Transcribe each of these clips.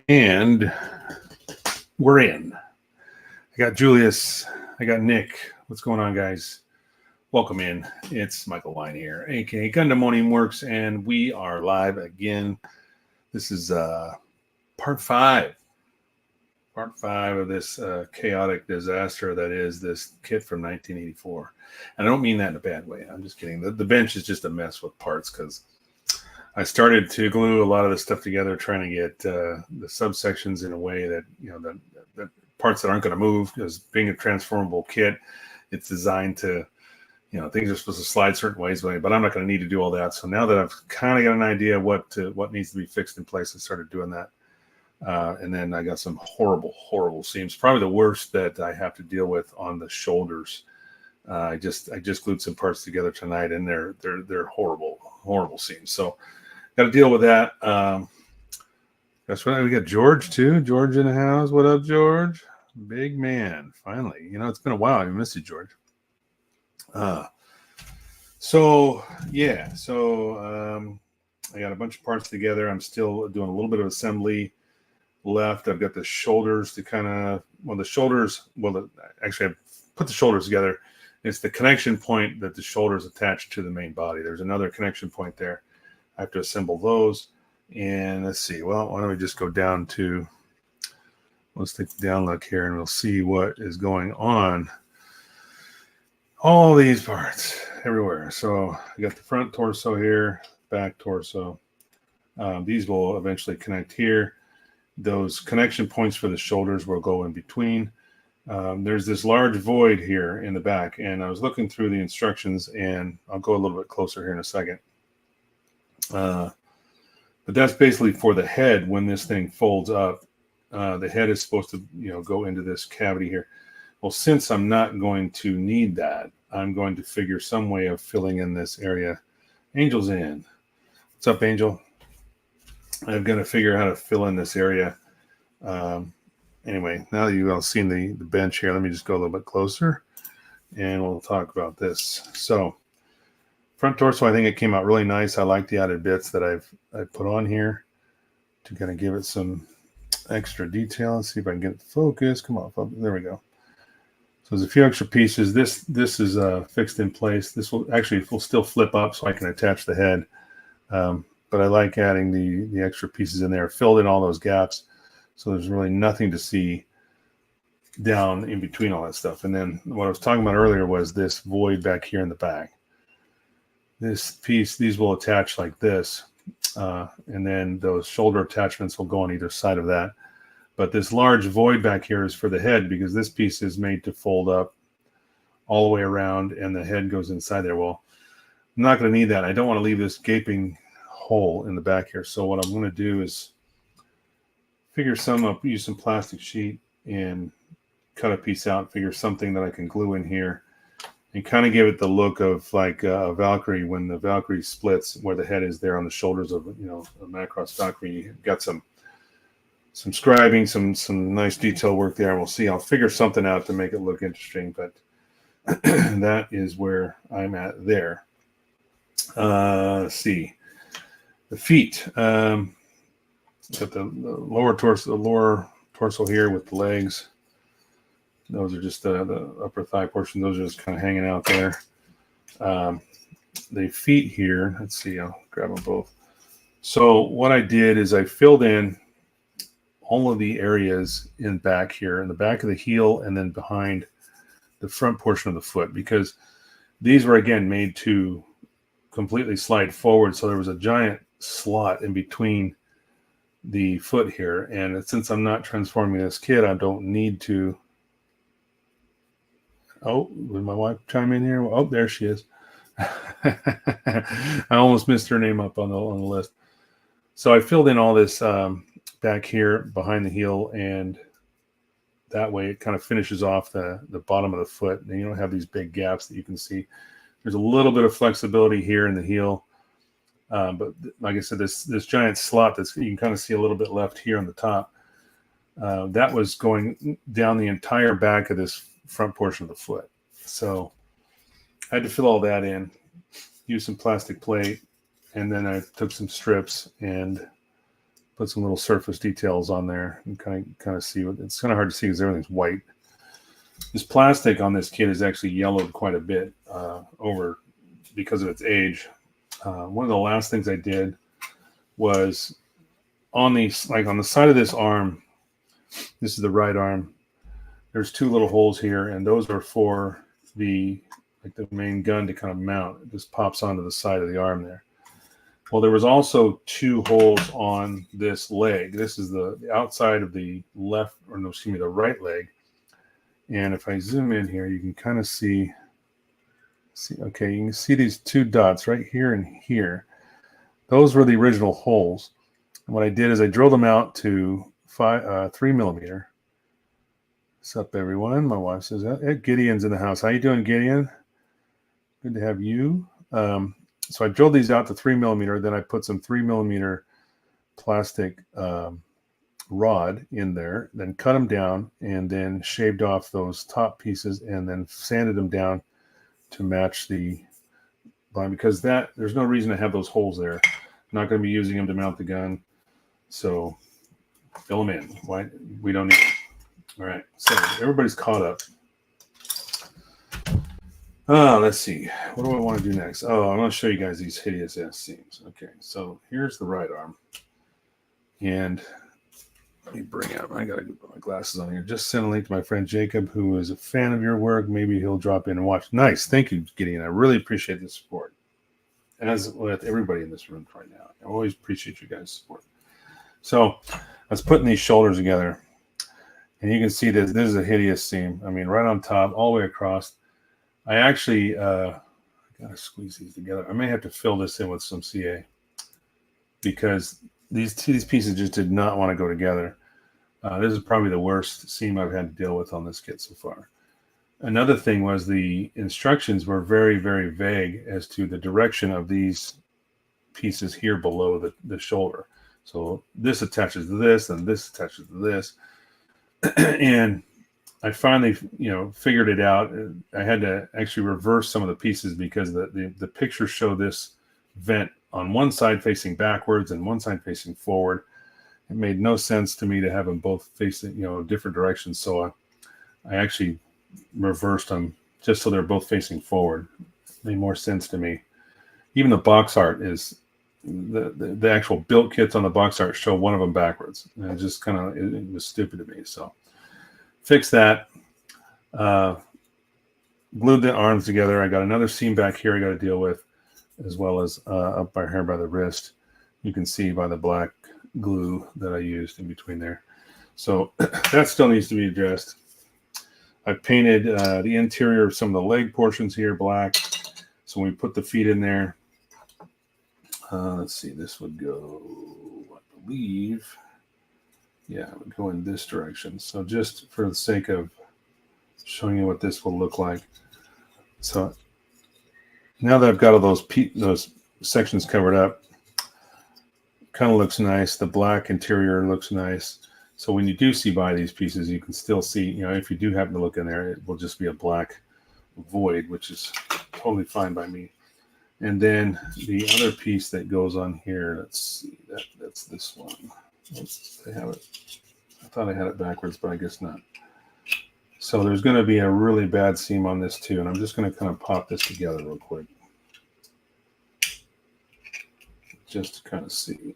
And we're in. I got Julius. I got Nick. What's going on, guys? Welcome in. It's Michael Wine here, aka Gundam Morning Works, and we are live again. This is part five of this chaotic disaster that is this kit from 1984. And I don't mean that in a bad way. I'm just kidding. The bench is just a mess with parts because I started to glue a lot of this stuff together, trying to get the subsections in a way that, you know, the parts that aren't going to move, because being a transformable kit, it's designed to, you know, things are supposed to slide certain ways, but I'm not going to need to do all that. So now that I've kind of got an idea of what needs to be fixed in place, I started doing that. And then I got some horrible seams, probably the worst that I have to deal with on the shoulders. I just glued some parts together tonight, and they're horrible seams. So got to deal with that. That's right. We got George too. George in the house. What up, George? Big man. Finally, you know, it's been a while. I missed you, George. So I got a bunch of parts together. I'm still doing a little bit of assembly left. I've got the shoulders to kind of, actually I put the shoulders together. It's the connection point that the shoulders attach to the main body. There's another connection point there. I have to assemble those. And let's see. Well, why don't we just go down to, let's take the down look here and we'll see what is going on. All these parts everywhere. So I got the front torso here, back torso. These will eventually connect here. Those connection points for the shoulders will go in between. There's this large void here in the back, and I was looking through the instructions, and I'll go a little bit closer here in a second. But that's basically for the head. When this thing folds up, the head is supposed to, you know, go into this cavity here. Well, since I'm not going to need that, I'm going to figure some way of filling in this area. Angel's in. What's up, Angel? I'm going to figure out how to fill in this area. Anyway, now that you've all seen the bench here, let me just go a little bit closer, and we'll talk about this. So, front torso, I think it came out really nice. I like the added bits that I put on here to kind of give it some extra detail. Let's see if I can get it to focus. Come on, focus. There we go. So there's a few extra pieces. This is fixed in place. This will still flip up so I can attach the head. But I like adding the extra pieces in there, filled in all those gaps. So there's really nothing to see down in between all that stuff. And then what I was talking about earlier was this void back here in the back. This piece, these will attach like this. And then those shoulder attachments will go on either side of that. But this large void back here is for the head, because this piece is made to fold up all the way around and the head goes inside there. Well, I'm not going to need that. I don't want to leave this gaping hole in the back here. So what I'm going to do is figure some up, use some plastic sheet and cut a piece out, figure something that I can glue in here and kind of give it the look of like a Valkyrie when the Valkyrie splits, where the head is there on the shoulders of, you know, a Macross Valkyrie. You've got some scribing, some nice detail work there. We'll see. I'll figure something out to make it look interesting, but that is where I'm at there. Let's see. The feet. Got the lower torso here with the legs. Those are just the upper thigh portion. Those are just kind of hanging out there. The feet here, let's see, I'll grab them both. So what I did is I filled in all of the areas in back here, in the back of the heel and then behind the front portion of the foot, because these were, again, made to completely slide forward. So there was a giant slot in between the foot here. And since I'm not transforming this kit, I don't need to. Oh, did my wife chime in here? Oh, there she is. I almost missed her name up on the list. So I filled in all this back here behind the heel, and that way it kind of finishes off the bottom of the foot, and you don't have these big gaps that you can see. There's a little bit of flexibility here in the heel, but like I said, this giant slot that's, you can kind of see a little bit left here on the top, that was going down the entire back of this front portion of the foot. So I had to fill all that in, use some plastic plate, and then I took some strips and put some little surface details on there and kind of see what it's kind of hard to see because everything's white. This plastic on this kit is actually yellowed quite a bit over because of its age. One of the last things I did was on the side of this arm. This is the right arm. There's two little holes here, and those are for the main gun to kind of mount. It just pops onto the side of the arm there. Well, there was also two holes on this leg. This is the outside of the the right leg. And if I zoom in here, you can kind of see, okay, you can see these two dots right here and here. Those were the original holes. And what I did is I drilled them out to 3 millimeter. What's up, everyone? My wife says, Gideon's in the house. How you doing, Gideon? Good to have you. So I drilled these out to 3 millimeter. Then I put some 3 millimeter plastic rod in there, then cut them down, and then shaved off those top pieces, and then sanded them down to match the line, because there's no reason to have those holes there. I'm not going to be using them to mount the gun, so fill them in. Why? We don't need them. All right, so everybody's caught up. Let's see. What do I want to do next? Oh, I'm going to show you guys these hideous ass seams. Okay, so here's the right arm. And let me bring out, I got to put my glasses on here. Just send a link to my friend Jacob, who is a fan of your work. Maybe he'll drop in and watch. Nice. Thank you, Gideon. I really appreciate the support. As with everybody in this room right now. I always appreciate you guys' support. So I was putting these shoulders together. And you can see this is a hideous seam. I mean, right on top, all the way across. I actually got to squeeze these together. I may have to fill this in with some CA because these pieces just did not want to go together. This is probably the worst seam I've had to deal with on this kit so far. Another thing was the instructions were very, very vague as to the direction of these pieces here below the shoulder. So this attaches to this, and this attaches to this. And I finally, figured it out. I had to actually reverse some of the pieces because the pictures show this vent on one side facing backwards and one side facing forward. It made no sense to me to have them both facing, different directions. So I actually reversed them just so they're both facing forward. It made more sense to me. Even the box art is the actual built kits on the box art show one of them backwards. And it just it was stupid to me. So fix that. Glued the arms together. I got another seam back here I got to deal with, as well as up by here by the wrist. You can see by the black glue that I used in between there. So that still needs to be addressed. I painted the interior of some of the leg portions here black. So when we put the feet in there, let's see, this would go, I believe, yeah, it would go in this direction. So just for the sake of showing you what this will look like. So now that I've got all those sections covered up, kind of looks nice. The black interior looks nice. So when you do buy these pieces, you can still see, if you do happen to look in there, it will just be a black void, which is totally fine by me. And then the other piece that goes on here, let's see, that's this one. Oops, I have it. I thought I had it backwards, but I guess not. So there's going to be a really bad seam on this too, and I'm just going to kind of pop this together real quick. Just to kind of see.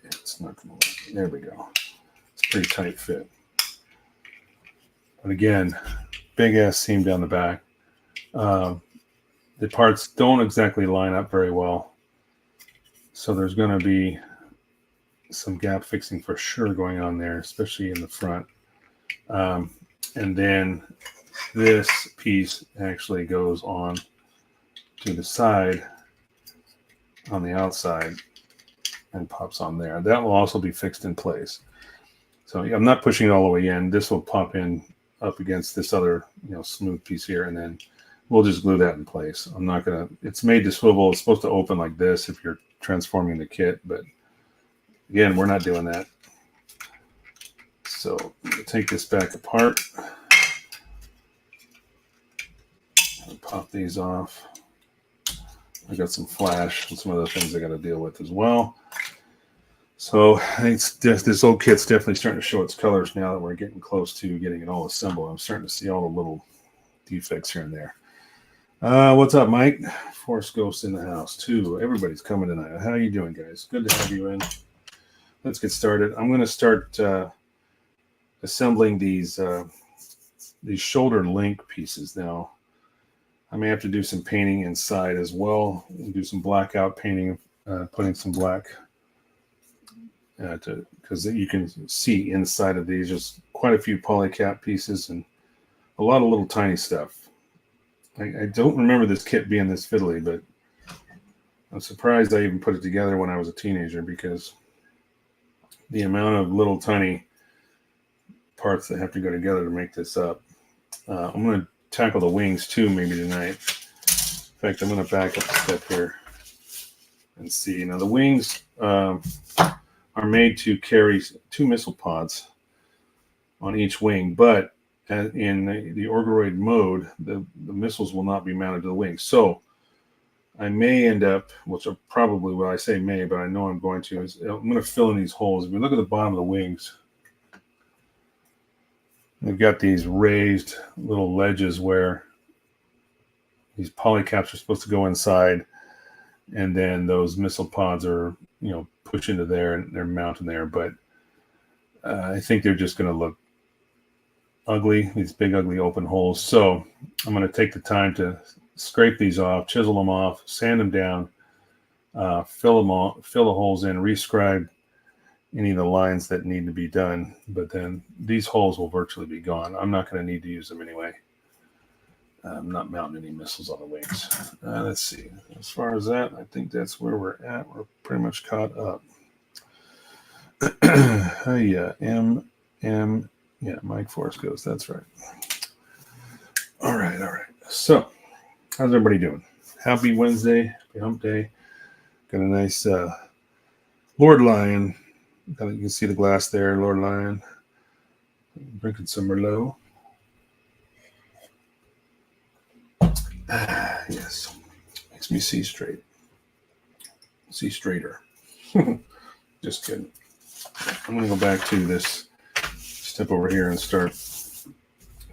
It's not going to work. There we go. It's a pretty tight fit. But again, big ass seam down the back. The parts don't exactly line up very well. So there's going to be some gap fixing for sure going on there, especially in the front. And then this piece actually goes on to the side on the outside and pops on there. That will also be fixed in place. So I'm not pushing it all the way in. This will pop in up against this other, smooth piece here, and then we'll just glue that in place. I'm not going to, it's made to swivel. It's supposed to open like this if you're transforming the kit, but again, we're not doing that. So we'll take this back apart. I'll pop these off. I got some flash and some other things I got to deal with as well. So it's just, this old kit's definitely starting to show its colors now that we're getting close to getting it all assembled. I'm starting to see all the little defects here and there. What's up, Mike? Force Ghost in the house too. Everybody's coming tonight. How are you doing, guys? Good to have you in. Let's get started. I'm going to start assembling these shoulder link pieces now. I may have to do some painting inside as well. Do some blackout painting, putting some black because you can see inside of these. There's quite a few polycap pieces and a lot of little tiny stuff. I don't remember this kit being this fiddly, but I'm surprised I even put it together when I was a teenager because the amount of little tiny parts that have to go together to make this up. I'm going to tackle the wings too maybe tonight. In fact, I'm going to back up a step here and see. Now the wings are made to carry 2 missile pods on each wing, but in the Orgeroid mode, the missiles will not be mounted to the wings. So I may end up, which are probably what I say may, but I know I'm going to, is I'm going to fill in these holes. If you look at the bottom of the wings, they've got these raised little ledges where these polycaps are supposed to go inside, and then those missile pods are, push into there and they're mounted there. But I think they're just going to look ugly, these big, ugly open holes. So I'm going to take the time to scrape these off, chisel them off, sand them down, fill the holes in, rescribe any of the lines that need to be done. But then these holes will virtually be gone. I'm not going to need to use them anyway. I'm not mounting any missiles on the wings. Let's see. As far as that, I think that's where we're at. We're pretty much caught up. Yeah, Mike Force goes. That's right. All right. So, how's everybody doing? Happy Wednesday. Happy hump day. Got a nice Lord Lion. You can see the glass there, Lord Lion. Drinking some Merlot. Yes. Makes me see straight. See straighter. Just kidding. I'm going to go back to this, step over here and start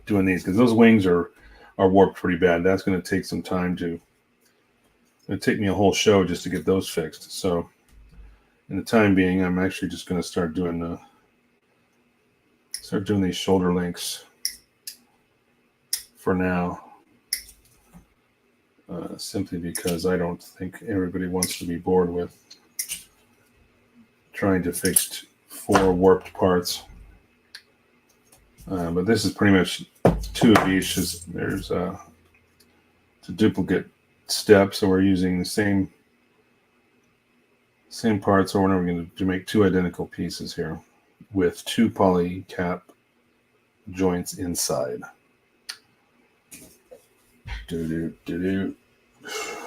doing these because those wings are warped pretty bad. That's going to take some time it'll take me a whole show just to get those fixed. So in the time being, I'm actually just going to start doing these shoulder links for now. Simply because I don't think everybody wants to be bored with trying to fix 4 warped parts. But this is pretty much 2 of each. There's a duplicate step, so we're using the same parts. So we're now going to make 2 identical pieces here with 2 polycap joints inside.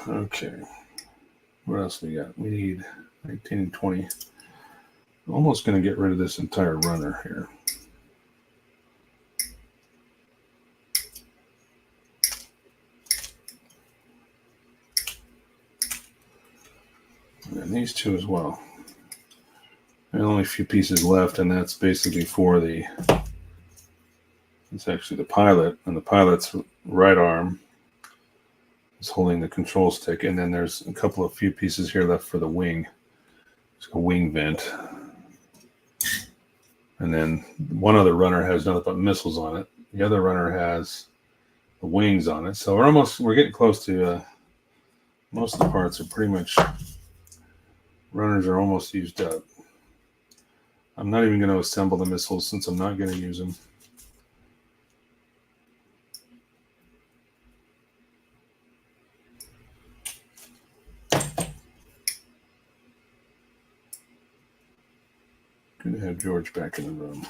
Okay. What else we got? We need 19 and 20. I'm almost going to get rid of this entire runner here. And these 2 as well. There's only a few pieces left, and that's basically for it's actually the pilot, and the pilot's right arm is holding the control stick, and then there's a couple of few pieces here left for the wing. It's a wing vent. And then one other runner has nothing but missiles on it. The other runner has the wings on it. So we're getting close to most of the parts are pretty much, runners are almost used up. I'm not even going to assemble the missiles since I'm not going to use them. Good to have George back in the room.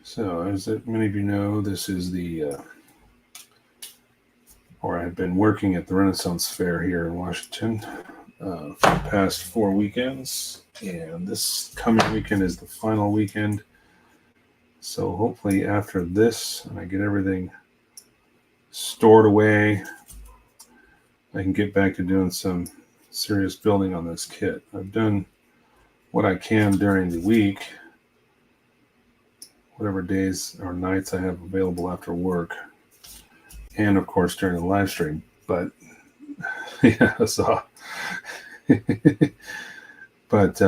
So, as many of you know, this is I've been working at the Renaissance Fair here in Washington for the past 4 weekends, and this coming weekend is the final weekend. So hopefully after this, and I get everything stored away, I can get back to doing some serious building on this kit. I've done what I can during the week, whatever days or nights I have available after work, and of course during the live stream. But yeah, so but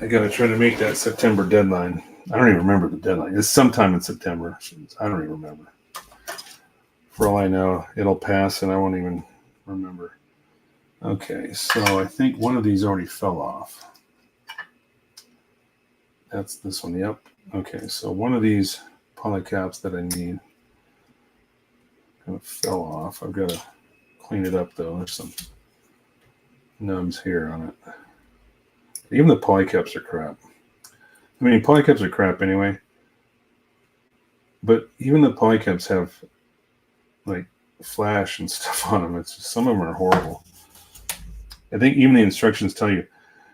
I got to try to make that September deadline. I don't even remember the deadline. It's sometime in September. I don't even remember. For all I know, it'll pass and I won't even remember. Okay, so I think one of these already fell off. That's this one, yep. Okay, so one of these polycaps that I need kind of fell off. I've got to clean it up though. There's some nubs here on it. Even the polycaps are crap. I mean, polycaps are crap anyway. But even the polycaps have like flash and stuff on them. It's just, some of them are horrible. I think even the instructions tell you,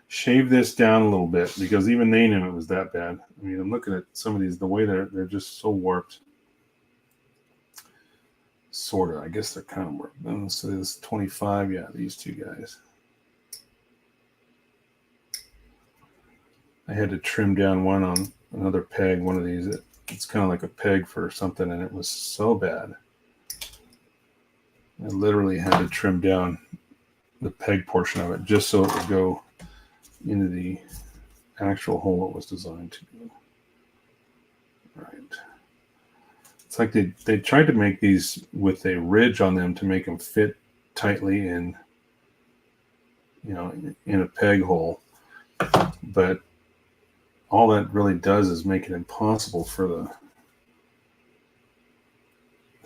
shave this down a little bit, because even they knew it was that bad. I mean, I'm looking at some of these, the way they're just so warped. Sort of. I guess they're kind of warped. So this 25, yeah, these two guys. I had to trim down one on another peg, one of these. It's kind of like a peg for something, and it was so bad. I literally had to trim down the peg portion of it just so it would go into the actual hole it was designed to do. Right. It's like they tried to make these with a ridge on them to make them fit tightly in, you know, in a peg hole, but all that really does is make it impossible for the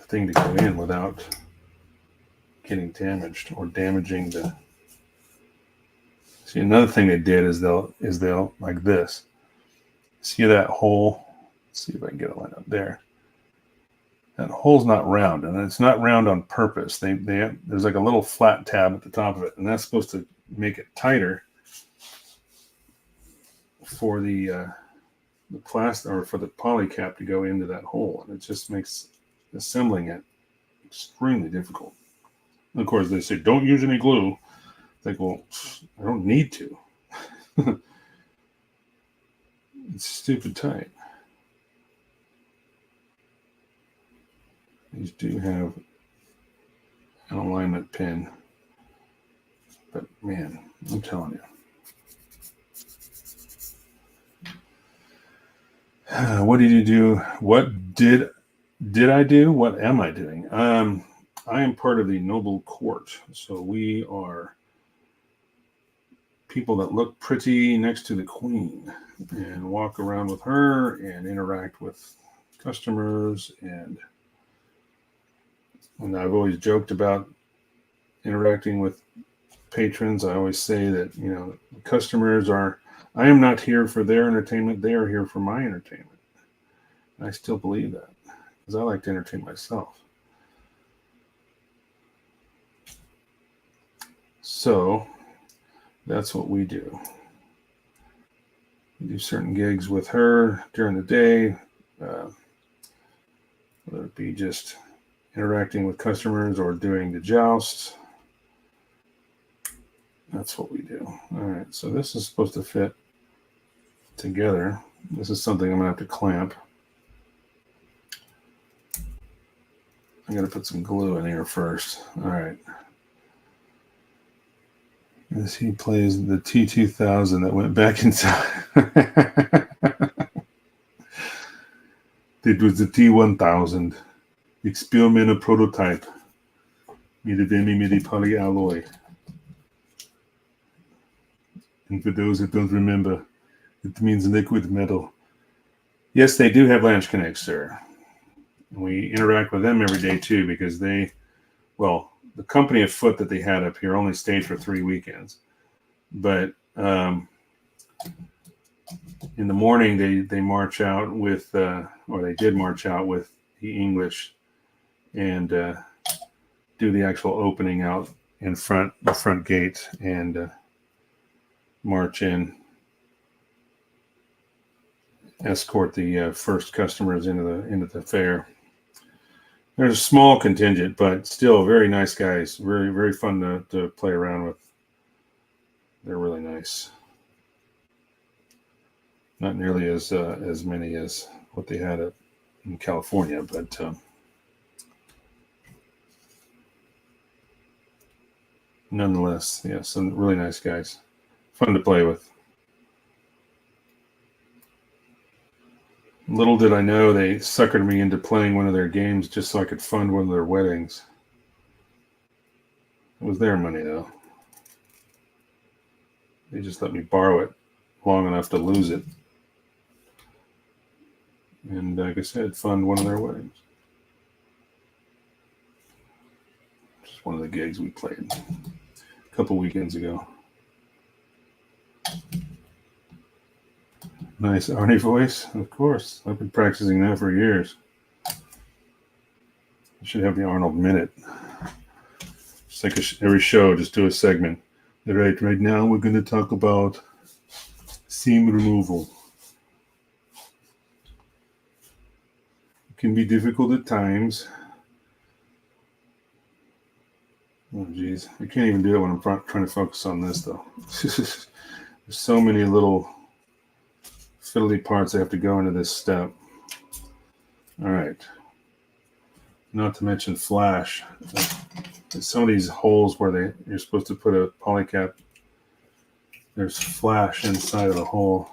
thing to go in without getting damaged or damaging the. See, another thing they did is they'll like this. See that hole? Let's see if I can get it lined up there. That hole's not round, and it's not round on purpose. There's like a little flat tab at the top of it, and that's supposed to make it tighter for the plastic or for the poly cap to go into that hole, and it just makes assembling it extremely difficult. And of course, they say don't use any glue. It's like, well, I don't need to. It's stupid tight. These do have an alignment pin, but man, I'm telling you. What did you do? What did I do? What am I doing? I am part of the noble court. So we are people that look pretty next to the queen and walk around with her and interact with customers. And I've always joked about interacting with patrons. I always say that, you know, customers are, I am not here for their entertainment. They are here for my entertainment. And I still believe that because I like to entertain myself. So that's what we do. We do certain gigs with her during the day, whether it be just interacting with customers or doing the joust. That's what we do. All right, so this is supposed to fit together. This is something I'm gonna have to clamp. I'm gonna put some glue in here first. All right. As he plays the T2000 that went back inside. It was the T1000. Experimental prototype. Made polyalloy. And for those that don't remember, it means liquid metal. Yes, they do have latch connects, sir. We interact with them every day too because the company of foot that they had up here only stayed for 3 weekends. But in the morning, they march out with, or they did march out with the English and do the actual opening out in front, the front gate, and march in escort the first customers into the fair. There's a small contingent, but still very nice guys. Very, very fun to play around with. They're really nice. Not nearly as many as what they had in California, but nonetheless, yeah, some really nice guys. Fun to play with. Little did I know they suckered me into playing one of their games just so I could fund one of their weddings. It was their money, though. They just let me borrow it long enough to lose it. And like I said, fund one of their weddings. Just one of the gigs we played a couple weekends ago. Nice Arnie voice, of course. I've been practicing that for years. I should have the Arnold Minute. Just like every show, just do a segment. Right now we're going to talk about seam removal. It can be difficult at times. Oh, geez. I can't even do it when I'm trying to focus on this, though. There's so many little fiddly parts that have to go into this step. All right. Not to mention flash. Some of these holes where you're supposed to put a polycap, there's flash inside of the hole.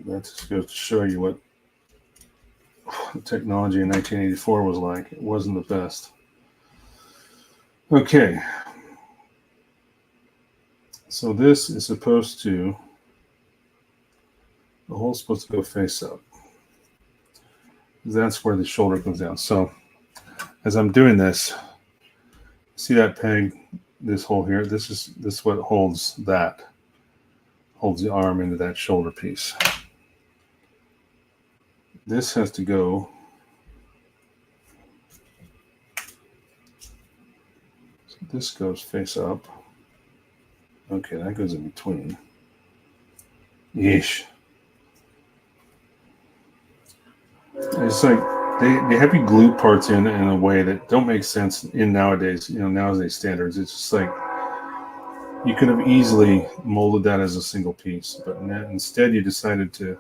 That just goes to show you what the technology in 1984 was like. It wasn't the best. Okay. So this is supposed to, the hole's supposed to go face up. That's where the shoulder comes down. So as I'm doing this, see that peg, this hole here? This is what holds the arm into that shoulder piece. This has to go so this goes face up. Okay, that goes in between. Yeesh. It's like they have you glue parts in a way that don't make sense in nowadays standards. It's just like you could have easily molded that as a single piece, but instead you decided to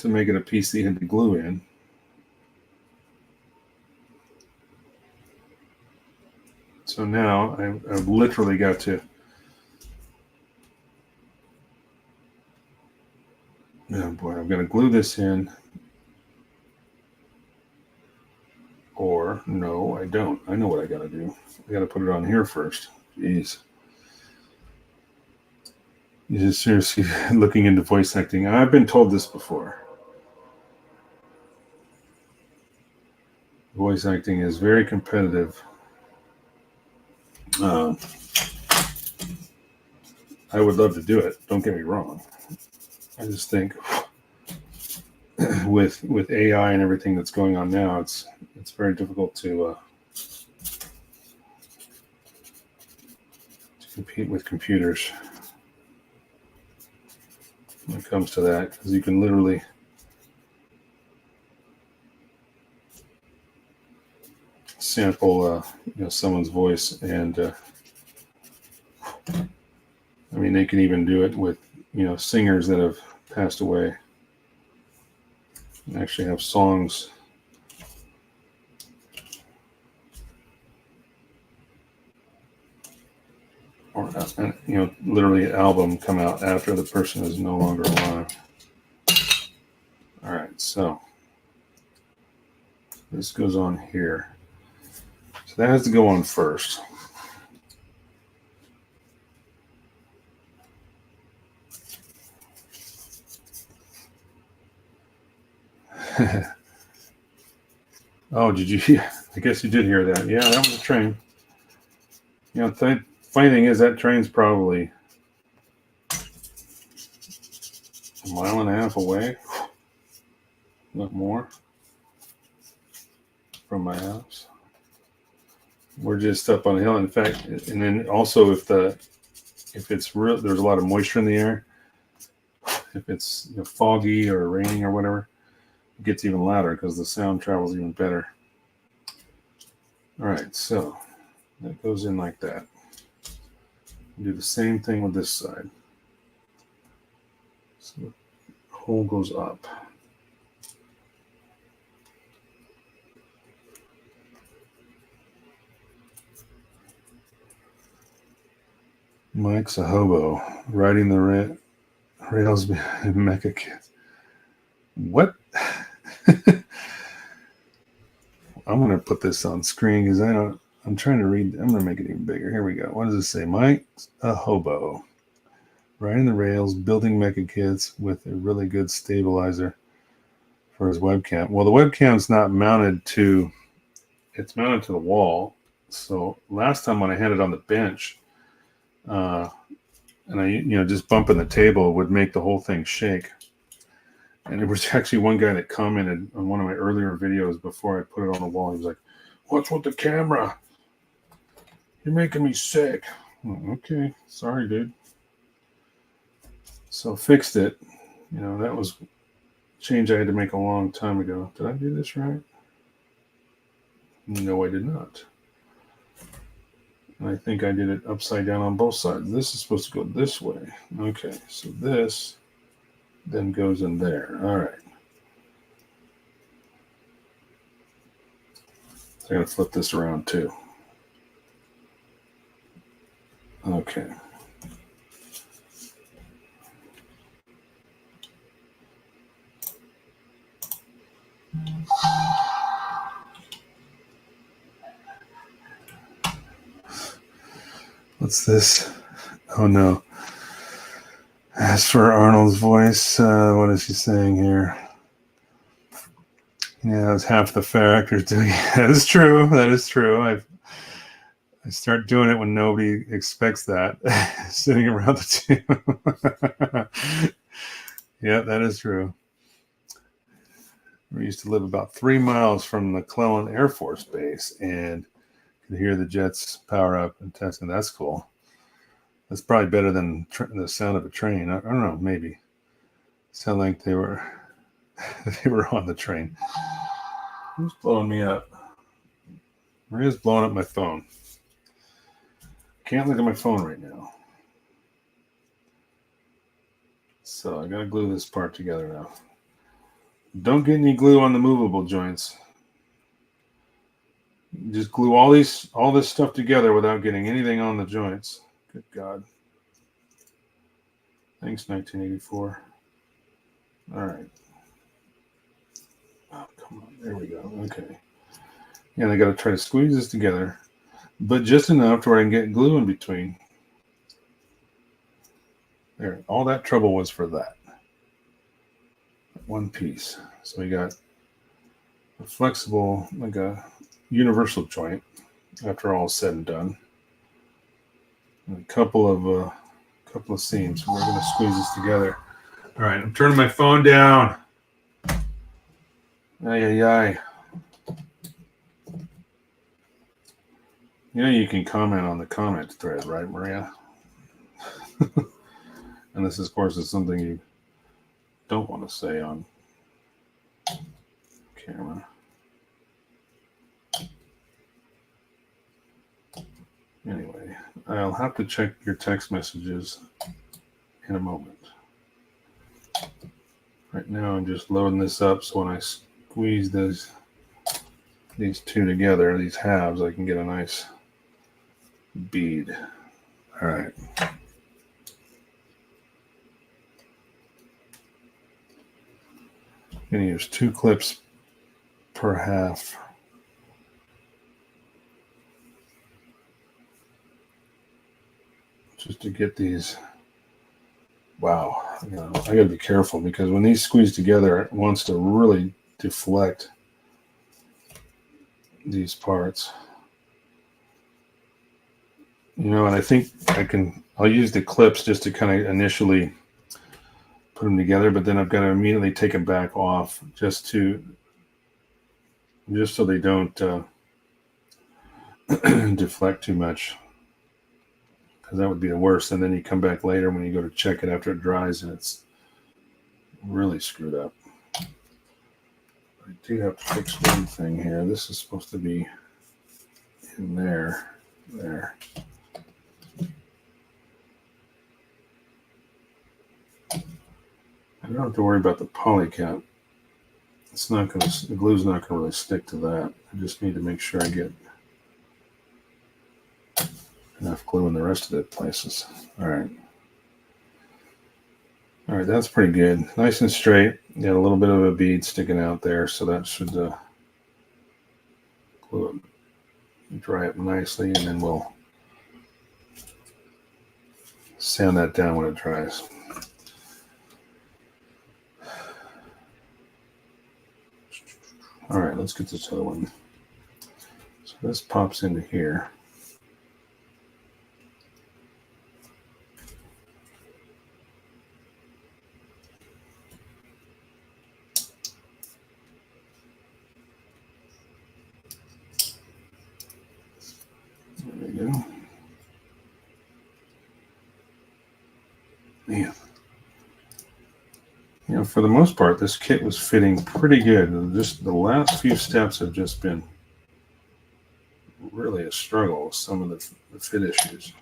make it a piece that you had to glue in. So now I've literally got to, oh boy, I'm going to glue this in. Or, no, I don't. I know what I got to do. I got to put it on here first. Jeez. You're just seriously looking into voice acting. I've been told this before. Voice acting is very competitive. I would love to do it. Don't get me wrong. I just think with AI and everything that's going on now, it's very difficult to compete with computers when it comes to that, because you can literally sample someone's voice, and I mean, they can even do it with singers that have passed away and actually have songs or literally an album come out after the person is no longer alive. All right, so this goes on here. So that has to go on first. Oh, did you hear? I guess you did hear that. Yeah, that was a train. Funny thing is that train's probably a mile and a half away, not more, from my house. We're just up on a hill. In fact, and then also if the if it's real, there's a lot of moisture in the air. If it's foggy or raining or whatever, it gets even louder because the sound travels even better. All right, so that goes in like that. Do the same thing with this side. So the hole goes up. Mike's a hobo, riding the rails behind Mecha Kids. What? I'm going to put this on screen because I'm trying to read. I'm going to make it even bigger. Here we go. What does it say? Mike's a hobo, riding the rails, building Mecha Kids with a really good stabilizer for his webcam. Well, the webcam's not mounted to, it's mounted to the wall. So last time when I had it on the bench, and I, just bumping the table would make the whole thing shake. And there was actually one guy that commented on one of my earlier videos before I put it on the wall. He was like, "What's with the camera? You're making me sick." Okay, sorry, dude. So fixed it. That was a change I had to make a long time ago. Did I do this right? No, I did not. And I think I did it upside down on both sides. This is supposed to go this way. Okay, so this then goes in there. All right. So I'm going to flip this around too. Okay. What's this? Oh no. As for Arnold's voice, what is she saying here? Yeah, it's half the fair actors doing it. That is true. That is true. I start doing it when nobody expects that. Sitting around the table. Yeah, that is true. We used to live about 3 miles from the Cleland Air Force Base and could hear the jets power up and testing. That's cool. That's probably better than the sound of a train. I don't know, maybe. Sound like they were on the train. Who's blowing me up? Maria's blowing up my phone. Can't look at my phone right now. So I gotta glue this part together now. Don't get any glue on the movable joints. Just glue all this stuff together without getting anything on the joints. Good God. Thanks, 1984. All right. Oh, come on. There we go. Okay. And I got to try to squeeze this together, but just enough to where I can get glue in between. There. All that trouble was for that. One piece. So we got a flexible, like a universal joint after all is said and done. And a couple of seams. We're going to squeeze this together. All right, I'm turning my phone down. Ay. You can comment on the comment thread, right, Maria? And this, of course, is something you don't want to say on camera. Anyway, I'll have to check your text messages in a moment. Right now, I'm just loading this up so when I squeeze these two together, these halves, I can get a nice bead. All right. I'm going to use 2 clips per half. Just to get these. Wow. I got to be careful because when these squeeze together, it wants to really deflect these parts. And I think I'll use the clips just to kind of initially put them together, but then I've got to immediately take them back off just so they don't deflect too much. because that would be the worst. And then you come back later when you go to check it after it dries and it's really screwed up. I do have to fix one thing here. This is supposed to be in there. There. I don't have to worry about the poly cap. It's not going to, the glue's not going to really stick to that. I just need to make sure I get enough glue in the rest of the places. All right. All right, that's pretty good. Nice and straight. Got a little bit of a bead sticking out there, so that should glue it, dry up nicely, and then we'll sand that down when it dries. All right, let's get this other one. So this pops into here. There we go. Man. You know, for the most part, this kit was fitting pretty good. Just the last few steps have just been really a struggle with some of the fit issues. I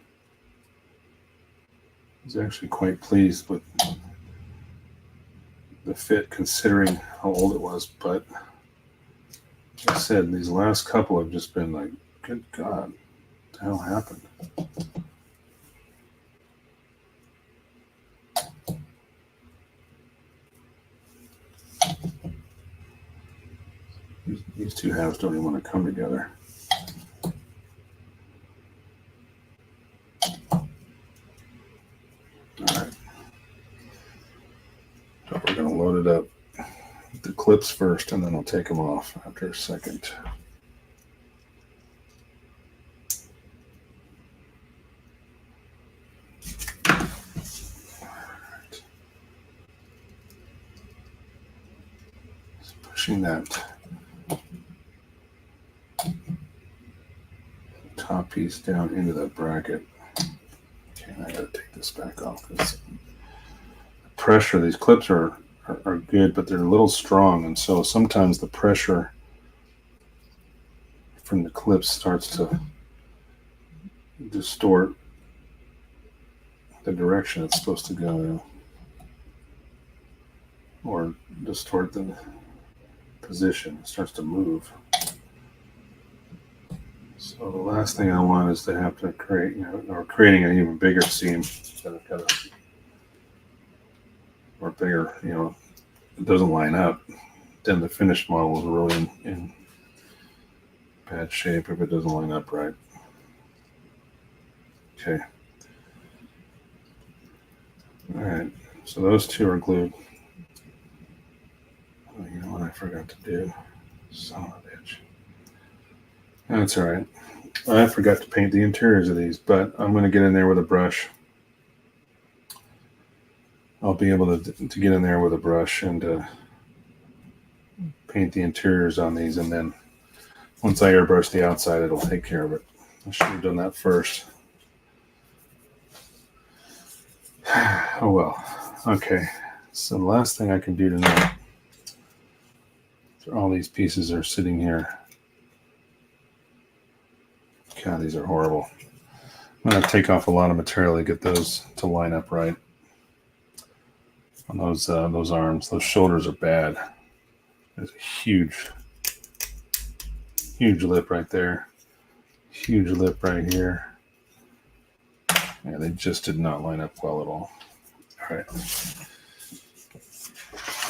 was actually quite pleased with the fit considering how old it was, but like I said, these last couple have just been like, good God, what the hell happened? These two halves don't even want to come together. All right. So we're going to load it up with the clips first, and then I'll take them off after a second. Pushing that top piece down into that bracket. Okay, I gotta take this back off because the pressure, these clips are good, but they're a little strong, and so sometimes the pressure from the clips starts to distort the direction it's supposed to go, or distort the position. It starts to move. So the last thing I want is to have to create, or creating an even bigger seam that I've got or bigger, it doesn't line up. Then the finished model is really in bad shape if it doesn't line up right. Okay. All right. So those two are glued. Oh, you know what I forgot to do? Son of a bitch. That's all right. I forgot to paint the interiors of these, but I'm going to get in there with a brush. I'll be able to get in there with a brush and paint the interiors on these, and then once I airbrush the outside, it'll take care of it. I should have done that first. Oh well. Okay. So the last thing I can do tonight, all these pieces are sitting here. God, these are horrible. I'm going to take off a lot of material to get those to line up right. On those arms, those shoulders are bad. There's a huge lip right there. Huge lip right here. Yeah, they just did not line up well at all. All right.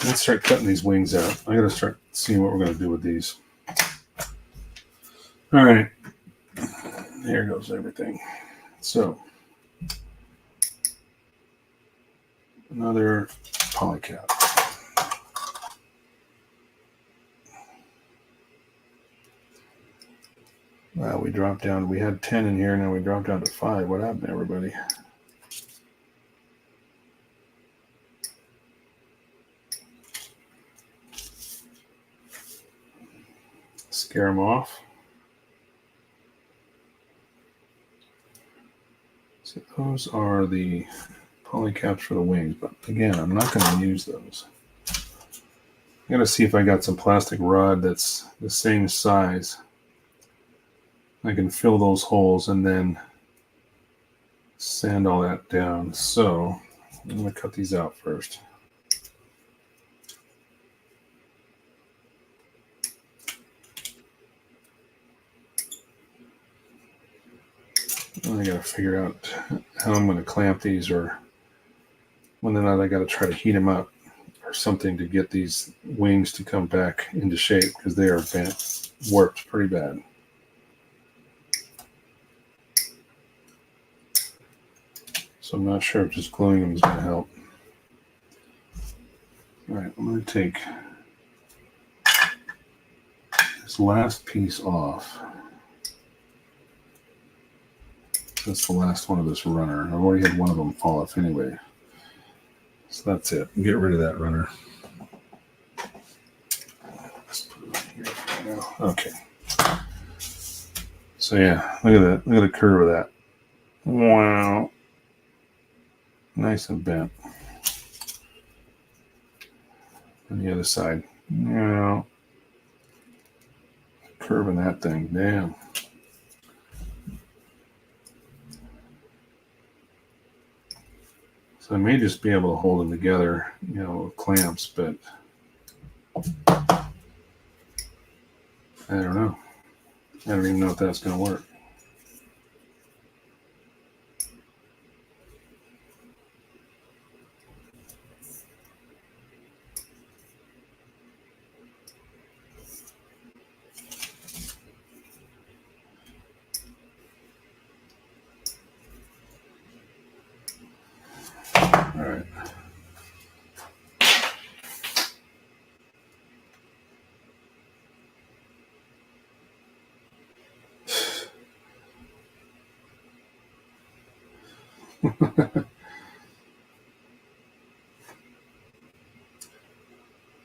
Let's start cutting these wings out. I got to start seeing what we're going to do with these. All right. There goes everything. So, another polycap. Wow, we dropped down. We had 10 in here, now we dropped down to 5. What happened, everybody? Scare them off. So Those are the polycaps for the wings, but again, I'm not going to use those. I got to see if I got some plastic rod that's the same size. I can fill those holes and then sand all that down. So I'm going to cut these out first. I got to figure out how I'm going to clamp these, or whether or not I got to try to heat them up or something to get these wings to come back into shape, because they are bent, warped pretty bad. So I'm not sure if just gluing them is going to help. All right, I'm going to take this last piece off. That's the last one of this runner. I've already had one of them fall off anyway. So that's it. Get rid of that runner. Let's put it here for now. Okay. So yeah, look at that. Look at the curve of that. Wow. Nice and bent. On the other side. Wow. Curve in that thing. Damn. So I may just be able to hold them together, with clamps, but I don't know. I don't even know if that's going to work. All right.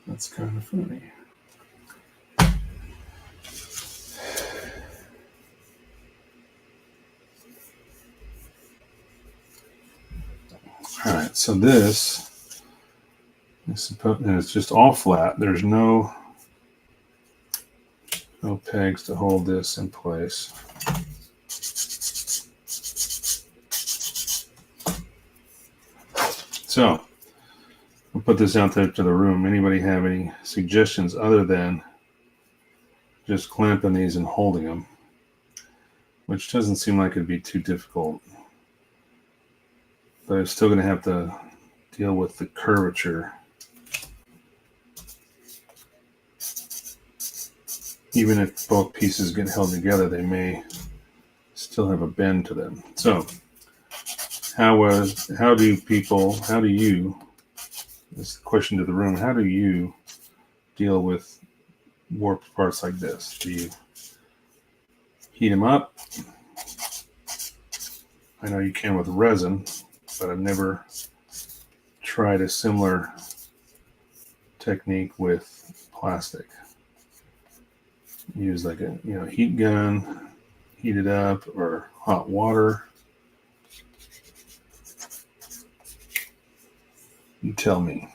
That's kind of funny. All right, so this and it's just all flat. There's no pegs to hold this in place. So I'll put this out there to the room. Anybody have any suggestions other than just clamping these and holding them, which doesn't seem like it'd be too difficult. But I'm still going to have to deal with the curvature. Even if both pieces get held together, they may still have a bend to them. So how do you, this is a question to the room, how do you deal with warped parts like this? Do you heat them up? I know you can with resin, but I've never tried a similar technique with plastic. Use like a heat gun, heat it up, or hot water. You tell me.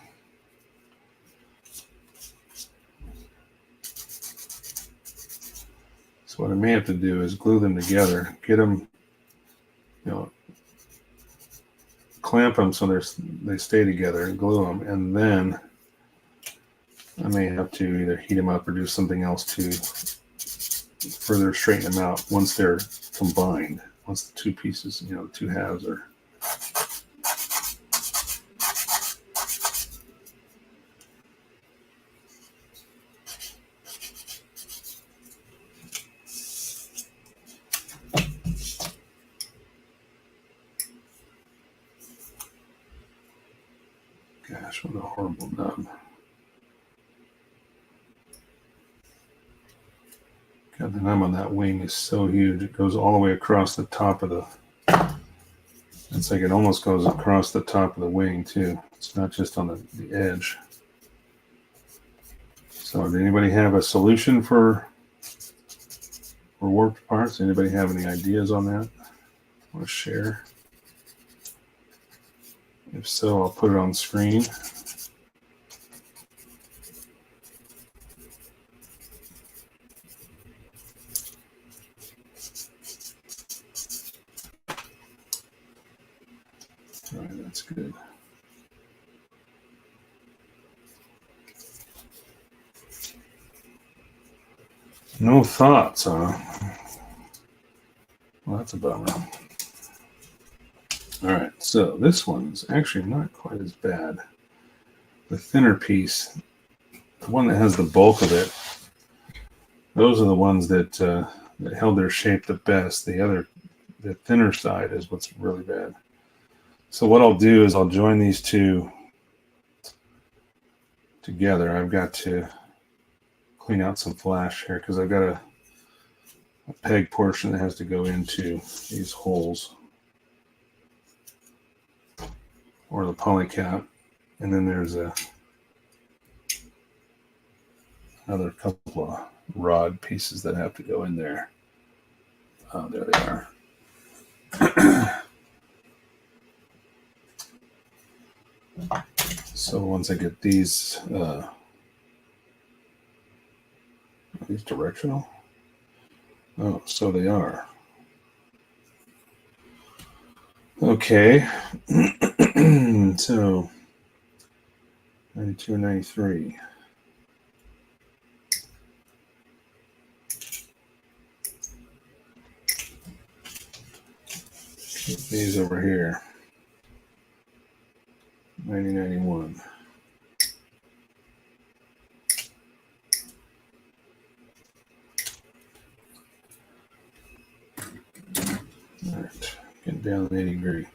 So what I may have to do is glue them together, get them, clamp them so they stay together, and glue them, and then I may have to either heat them up or do something else to further straighten them out once they're combined, once the two pieces, the two halves are. Gosh, what a horrible nub. God, the nub on that wing is so huge. It goes all the way across the top of it's like it almost goes across the top of the wing too. It's not just on the edge. So did anybody have a solution for warped parts? Anybody have any ideas on that? Want to share? If so, I'll put it on screen. All right, that's good. No thoughts, huh? Well, that's a bummer. All right, so this one is actually not quite as bad. The thinner piece, the one that has the bulk of it, those are the ones that held their shape the best. The thinner side is what's really bad. So what I'll do is I'll join these two together. I've got to clean out some flash here because I've got a peg portion that has to go into these holes, or the polycap, and then there's another couple of rod pieces that have to go in there. Oh, there they are. So once I get these, are these directional? Oh, so they are. Okay. So 92 and 93. Keep these over here. 90, 91. All right, getting down to 80 degree.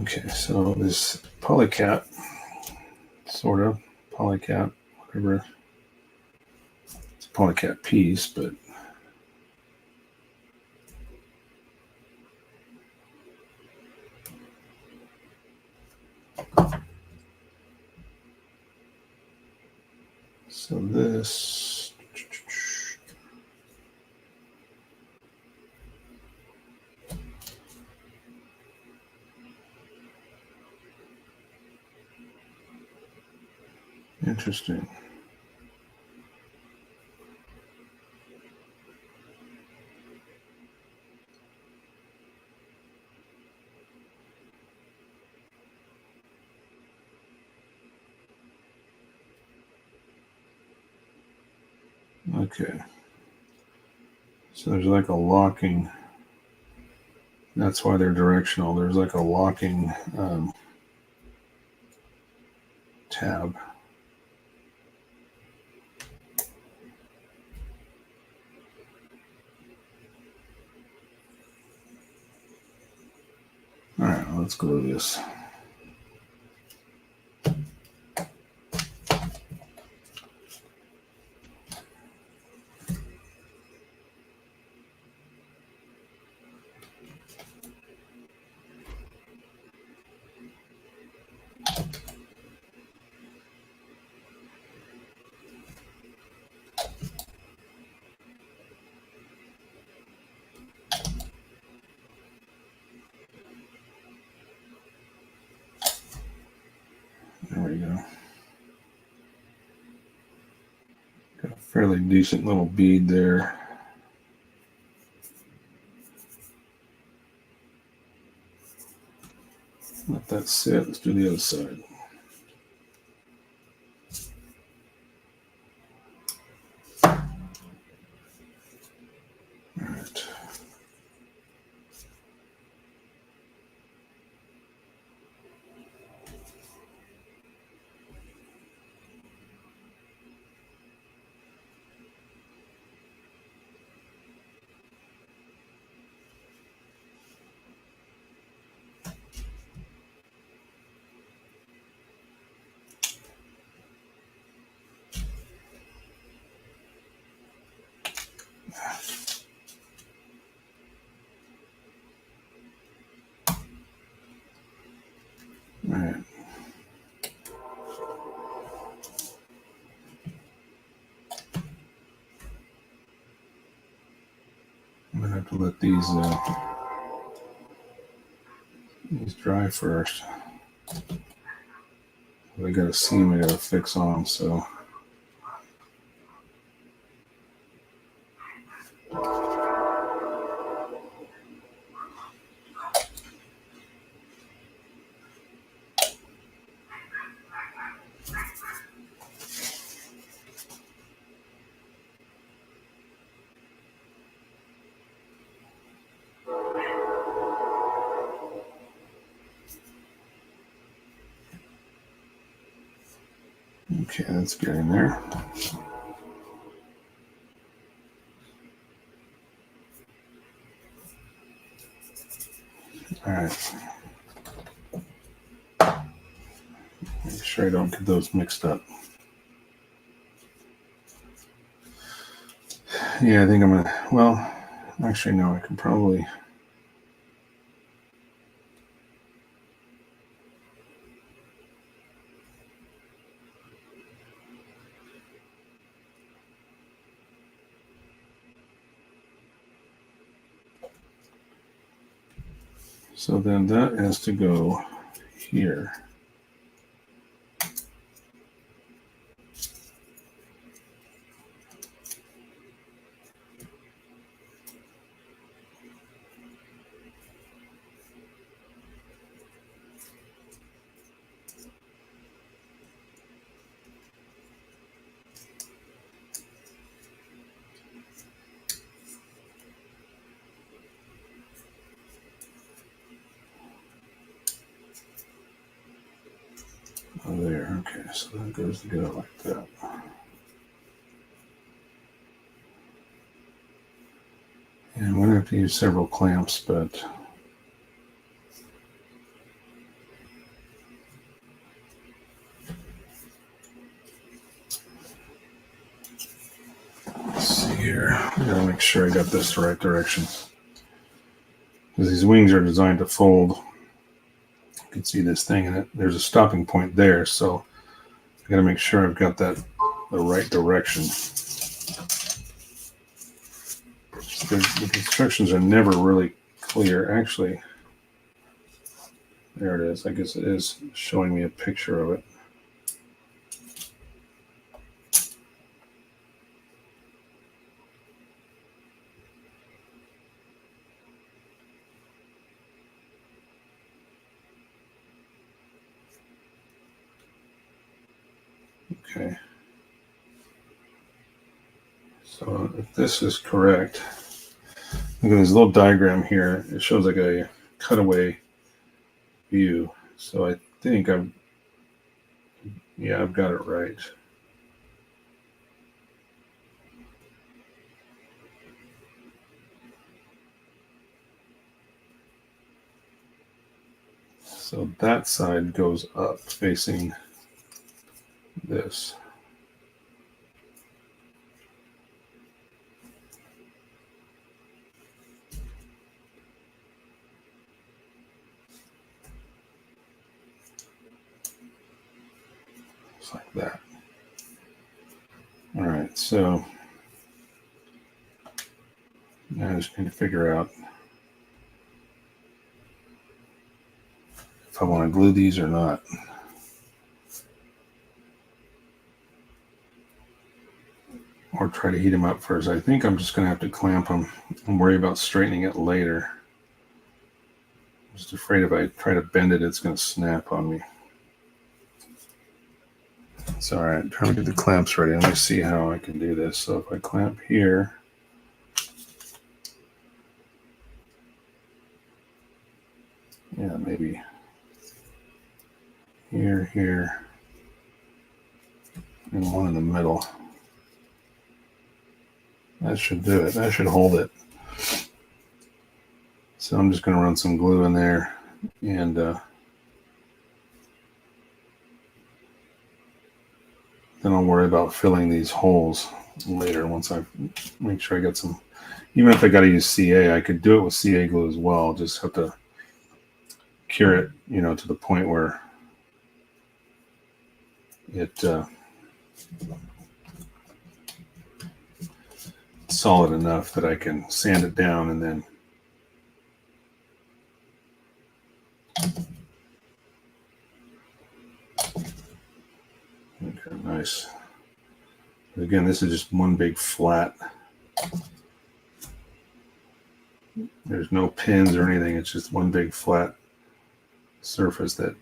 Okay, so this polycap, sort of polycap, whatever. It's a polycap piece, but so this. Interesting. Okay. So there's like a locking. That's why they're directional. There's like a locking tab. All right, let's glue this. There we go. Got a fairly decent little bead there. Let that sit. Let's do the other side. All right. have to let these dry first. I got a seam I got to fix on, so. Okay, that's getting there. All right. Make sure I don't get those mixed up. Yeah, I think I'm gonna, well, actually no, I can probably. So then that has to go here. Oh, there, okay, so that goes together like that. And I'm going to have to use several clamps, but let's see here. I got to make sure I got this the right direction. Because these wings are designed to fold. You can see this thing in it. There's a stopping point there, so I got to make sure I've got that the right direction. The instructions are never really clear. Actually, there it is. I guess it is showing me a picture of it. Okay. So if this is correct, look at this little diagram here. It shows like a cutaway view. So I think I've got it right. So that side goes up facing this. Just like that. All right, so now I just need to figure out if I want to glue these or not. Or try to heat them up first. I think I'm just going to have to clamp them and worry about straightening it later. I'm just afraid if I try to bend it, it's going to snap on me. It's all right. I'm trying to get the clamps ready. Let me see how I can do this. So if I clamp here, yeah, maybe here, and one in the middle. That should do it. That should hold it. So I'm just going to run some glue in there and then I'll worry about filling these holes later once I make sure I got some. Even if I got to use CA, I could do it with CA glue as well. Just have to cure it, to the point where it solid enough that I can sand it down and then okay, nice. Again, this is just one big flat. There's no pins or anything. It's just one big flat surface that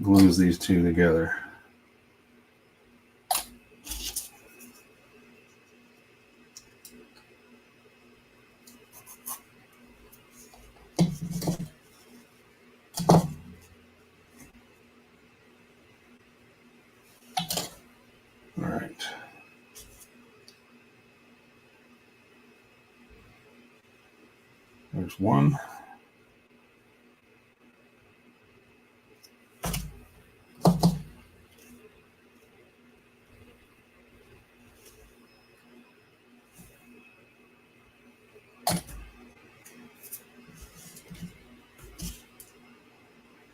glues these two together. All right. There's one.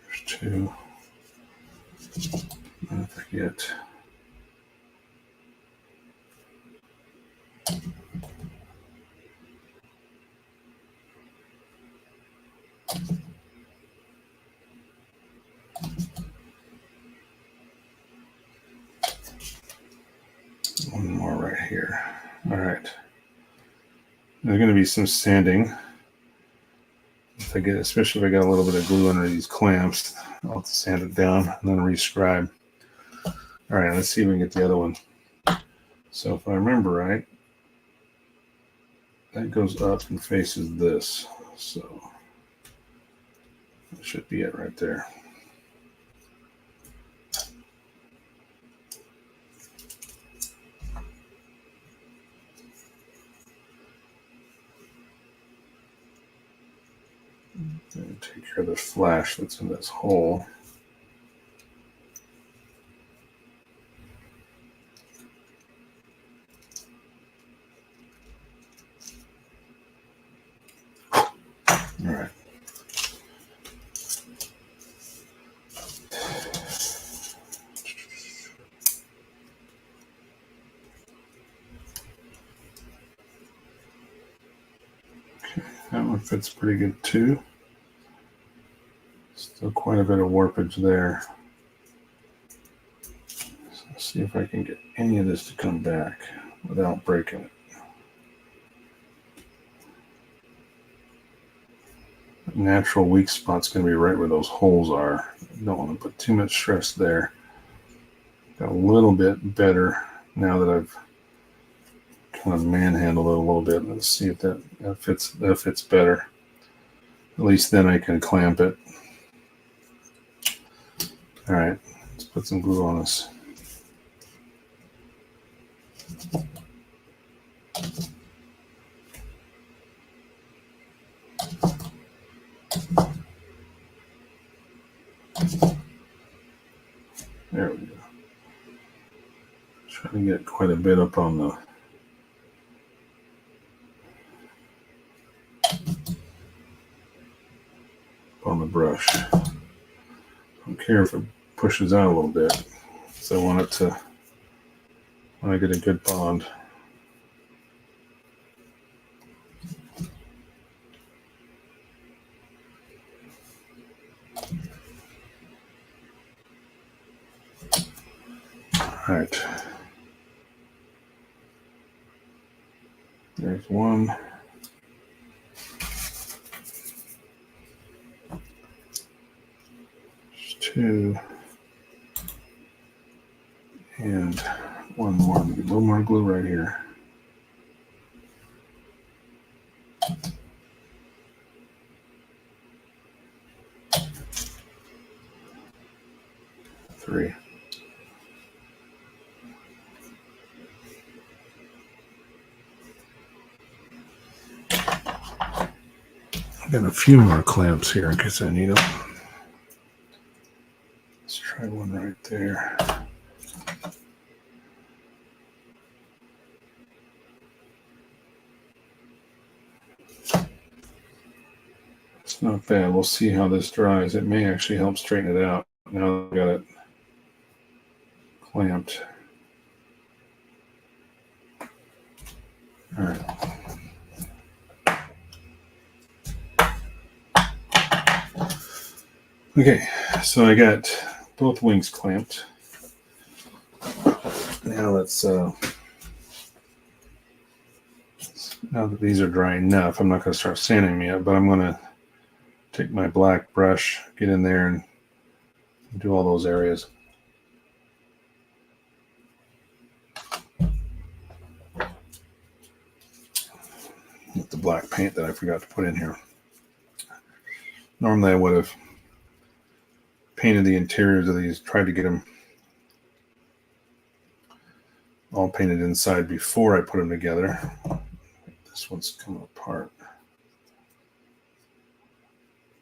There's two. Don't forget. One more right here. All right. There's going to be some sanding. If I get, especially if I got a little bit of glue under these clamps, I'll have to sand it down and then rescribe. All right, let's see if we can get the other one. So if I remember right, that goes up and faces this. So that should be it right there. And take care of the flash that's in this hole. All right. Okay, that one fits pretty good too. Still quite a bit of warpage there. So let's see if I can get any of this to come back without breaking it. The natural weak spot's going to be right where those holes are. Don't want to put too much stress there. Got a little bit better now that I've kind of manhandled it a little bit. Let's see if that fits better. At least then I can clamp it. All right, let's put some glue on this. There we go. Trying to get quite a bit up on the brush. Don't care if it pushes out a little bit. So I want it to, when I get a good bond. All right. There's one. There's two. And one more. A little more glue right here. Three. Got a few more clamps here in case I need them. Let's try one right there. It's not bad. We'll see how this dries. It may actually help straighten it out. Now I've got it clamped. All right. Okay, so I got both wings clamped. Now let's, now that these are dry enough, I'm not going to start sanding them yet, but I'm going to take my black brush, get in there and do all those areas. With the black paint that I forgot to put in here. Normally I would have painted the interiors of these, tried to get them all painted inside before I put them together. This one's coming apart.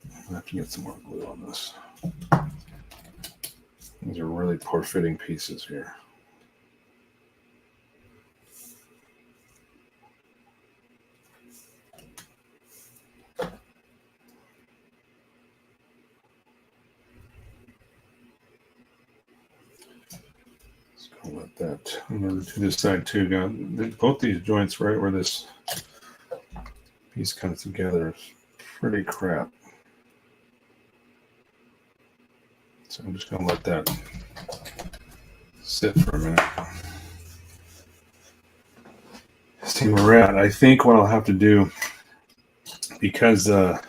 I have to get some more glue on this. These are really poor fitting pieces here. I'll let that. I'm going to do this side too. Got both these joints right where this piece comes together is pretty crap. So I'm just going to let that sit for a minute. See where we're at. I think what I'll have to do, because the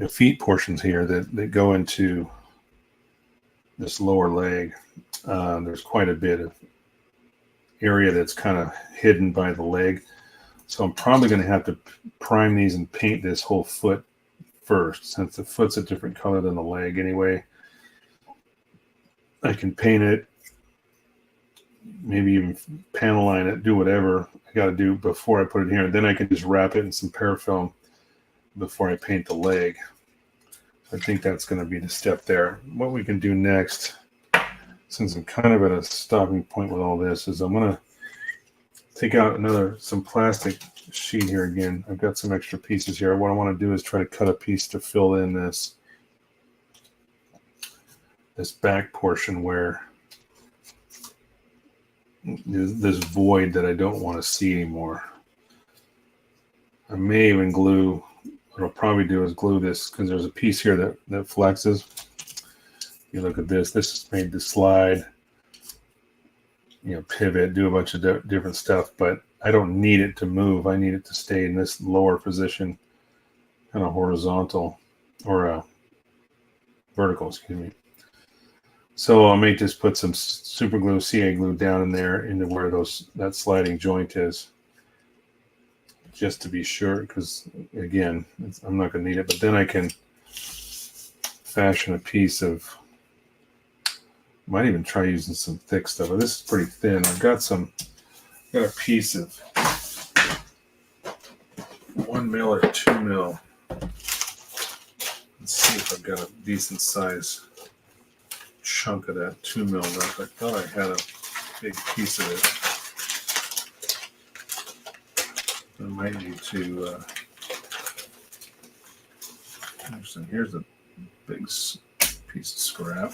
feet portions here that go into this lower leg, there's quite a bit of area that's kind of hidden by the leg. So I'm probably going to have to prime these and paint this whole foot first, since the foot's a different color than the leg anyway. I can paint it, maybe even panel line it, do whatever I got to do before I put it here. And then I can just wrap it in some parafilm before I paint the leg. I think that's going to be the step there. What we can do next, since I'm kind of at a stopping point with all this, is I'm going to take out some plastic sheet here again. I've got some extra pieces here. What I want to do is try to cut a piece to fill in this back portion where this void that I don't want to see anymore. I may even glue, what I'll probably do is glue this, because there's a piece here that flexes. You look at this is made to slide, pivot, do a bunch of different stuff, but I don't need it to move. I need it to stay in this lower position, kind of horizontal, or vertical, excuse me. So I may just put some super glue, CA glue down in there into where that sliding joint is, just to be sure, because again, I'm not going to need it. But then I can fashion a piece of, might even try using some thick stuff. But this is pretty thin. I've got a piece of 1 mil or 2 mil. Let's see if I've got a decent size chunk of that 2 mil left. I thought I had a big piece of it. I might need to. Here's a big piece of scrap.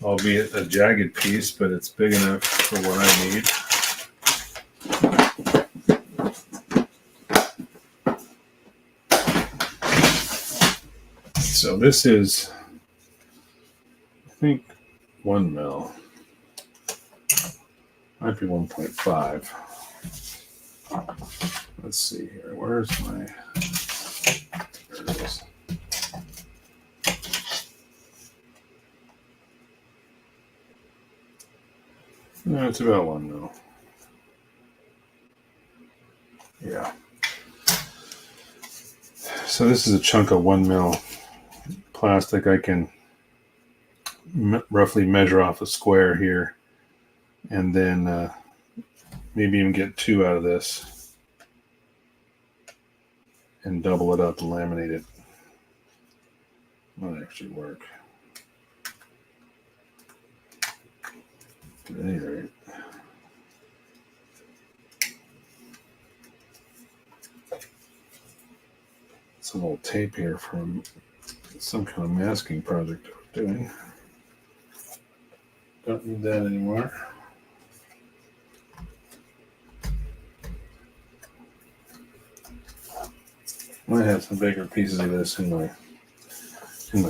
Albeit a jagged piece, but it's big enough for what I need. So this is, I think, 1 mil. Might be 1.5. Let's see here. Where's my? There it is. No, it's about 1 mil. Yeah. So this is a chunk of 1 mil plastic. I can roughly measure off a square here, and then maybe even get 2 out of this and double it up and laminate it. Might actually work. At any rate, some old tape here from some kind of masking project I was doing. Don't need that anymore. might have some bigger pieces of this in my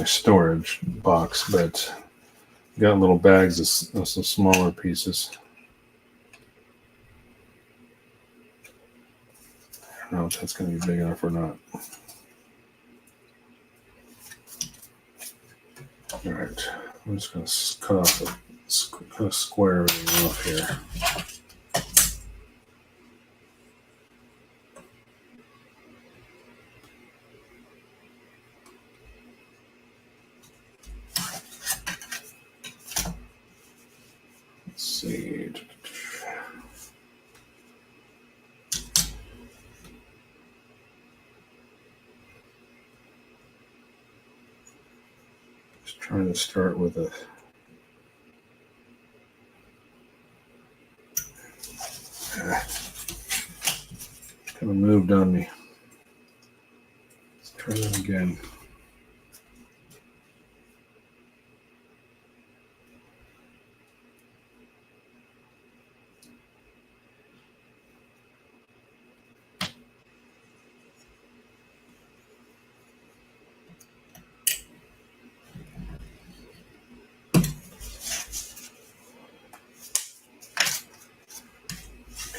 storage box, but got little bags of some smaller pieces. I don't know if that's going to be big enough or not. All right, I'm just going to cut off kind of square everything off here. Let's see. Just trying to start with a kind of moved on me. Let's try that again.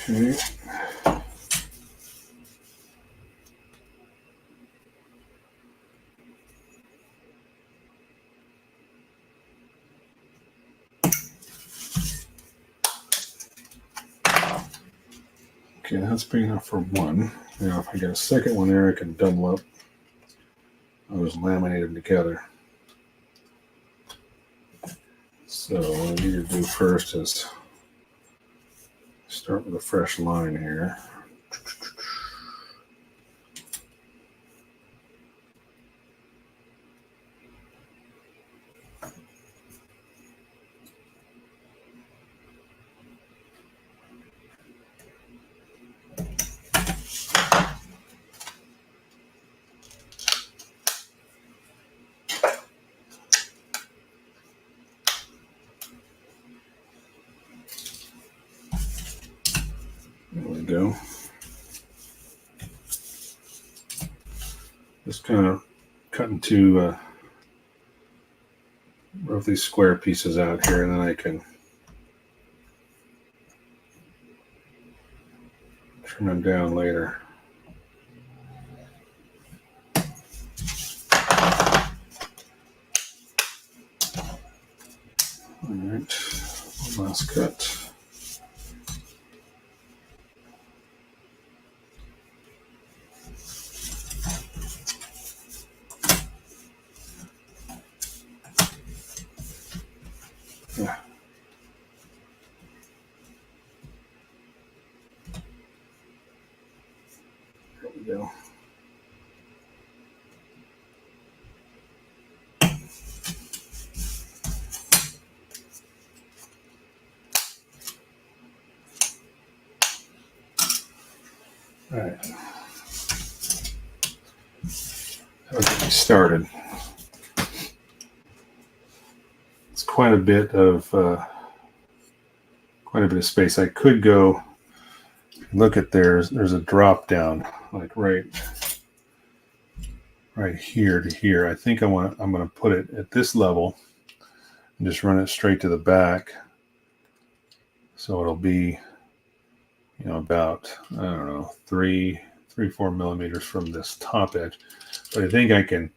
Okay. Okay, that's big enough for one. Now, if I get a second one there, I can double up. I'll just laminate them together. So what I need to do first is start with a fresh line here. There we go. Just kind of cutting two roughly square pieces out here, and then I can trim them down later. All right, one last cut. Yeah. There we go. All right. That'll get me started. It's quite a bit of space. I could go look at there's a drop down like right here to here. I think I'm going to put it at this level and just run it straight to the back. So it'll be, about, I don't know, 4 millimeters from this top edge. But I think I can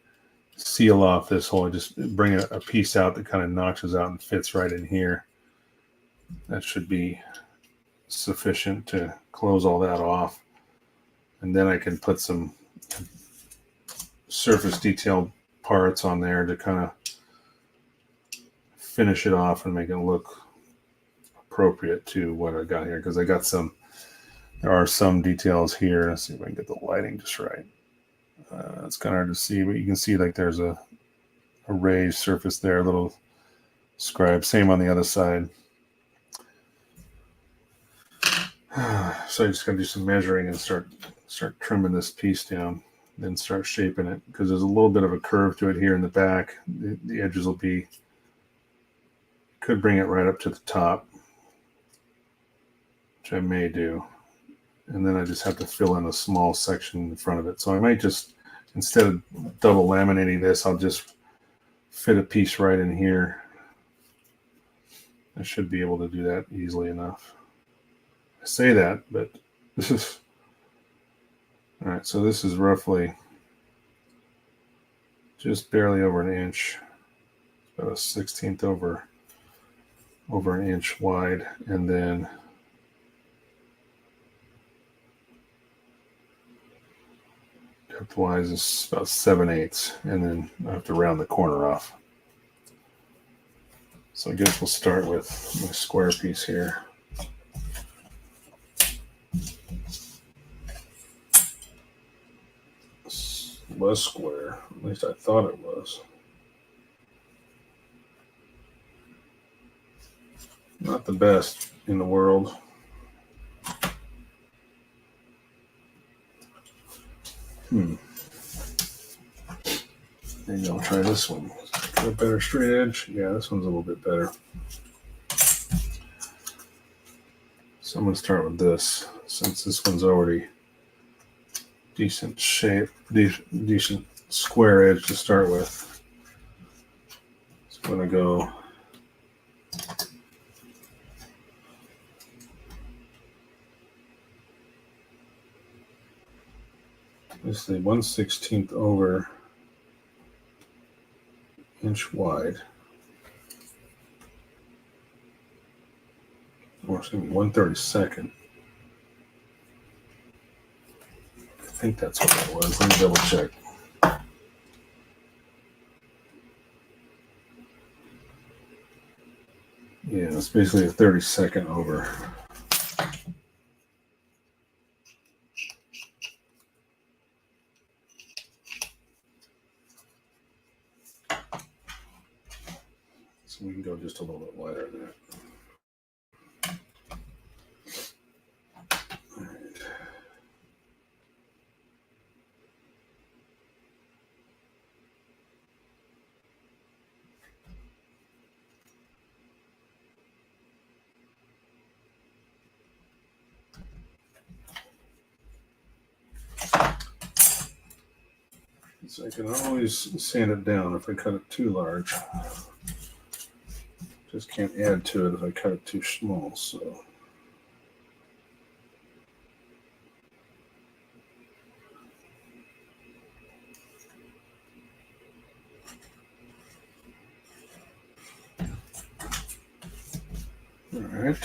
seal off this hole and just bring a piece out that kind of notches out and fits right in here. That should be sufficient to close all that off. And then I can put some surface detail parts on there to kind of finish it off and make it look appropriate to what I got here, because there are some details here. Let's see if I can get the lighting just right. It's kind of hard to see, but you can see like there's a raised surface there, a little scribe. Same on the other side. So I just got to do some measuring and start trimming this piece down, then start shaping it, because there's a little bit of a curve to it here in the back. The edges will be, could bring it right up to the top, which I may do. And then I just have to fill in a small section in front of it. So I might just instead of double laminating this, I'll just fit a piece right in here. I should be able to do that easily enough. I say that, but this is, all right, so this is roughly just barely over an inch, about a 1/16 over an inch wide, and then depth-wise is about 7/8, and then I have to round the corner off. So I guess we'll start with my square piece here. This was square, at least I thought it was. Not the best in the world. Maybe I'll try this one. Got a better straight edge? Yeah, this one's a little bit better. So I'm going to start with this, since this one's already decent shape, decent square edge to start with. So I'm going to go basically 1/16 over inch wide, or excuse me, 1/32. I think that's what that was. Let me double check. Yeah, it's basically a 32nd over. So we can go just a little bit wider than that. All right. So I can always sand it down if I cut it too large. Just can't add to it if I cut it too small. So all right,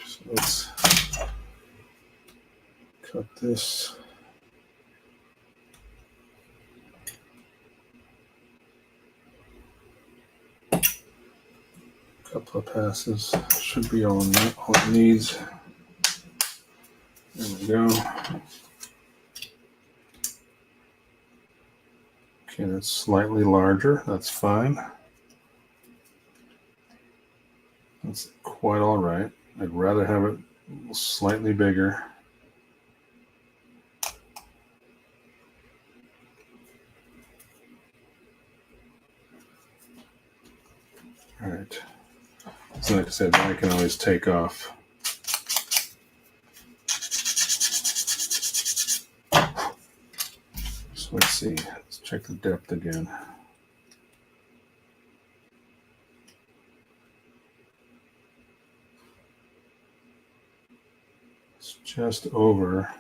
so let's cut this. Couple of passes, should be all it needs. There we go. Okay, that's slightly larger. That's fine. That's quite all right. I'd rather have it slightly bigger. All right. So like I said, I can always take off. So let's see. Let's check the depth again. It's just over.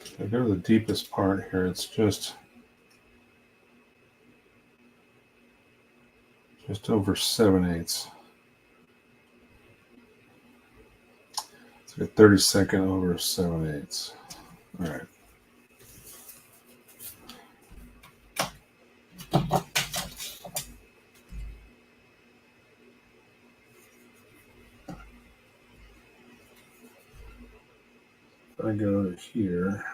If I go to the deepest part here, it's just over 7/8. It's a 32nd over 7/8. All right. If I go to here,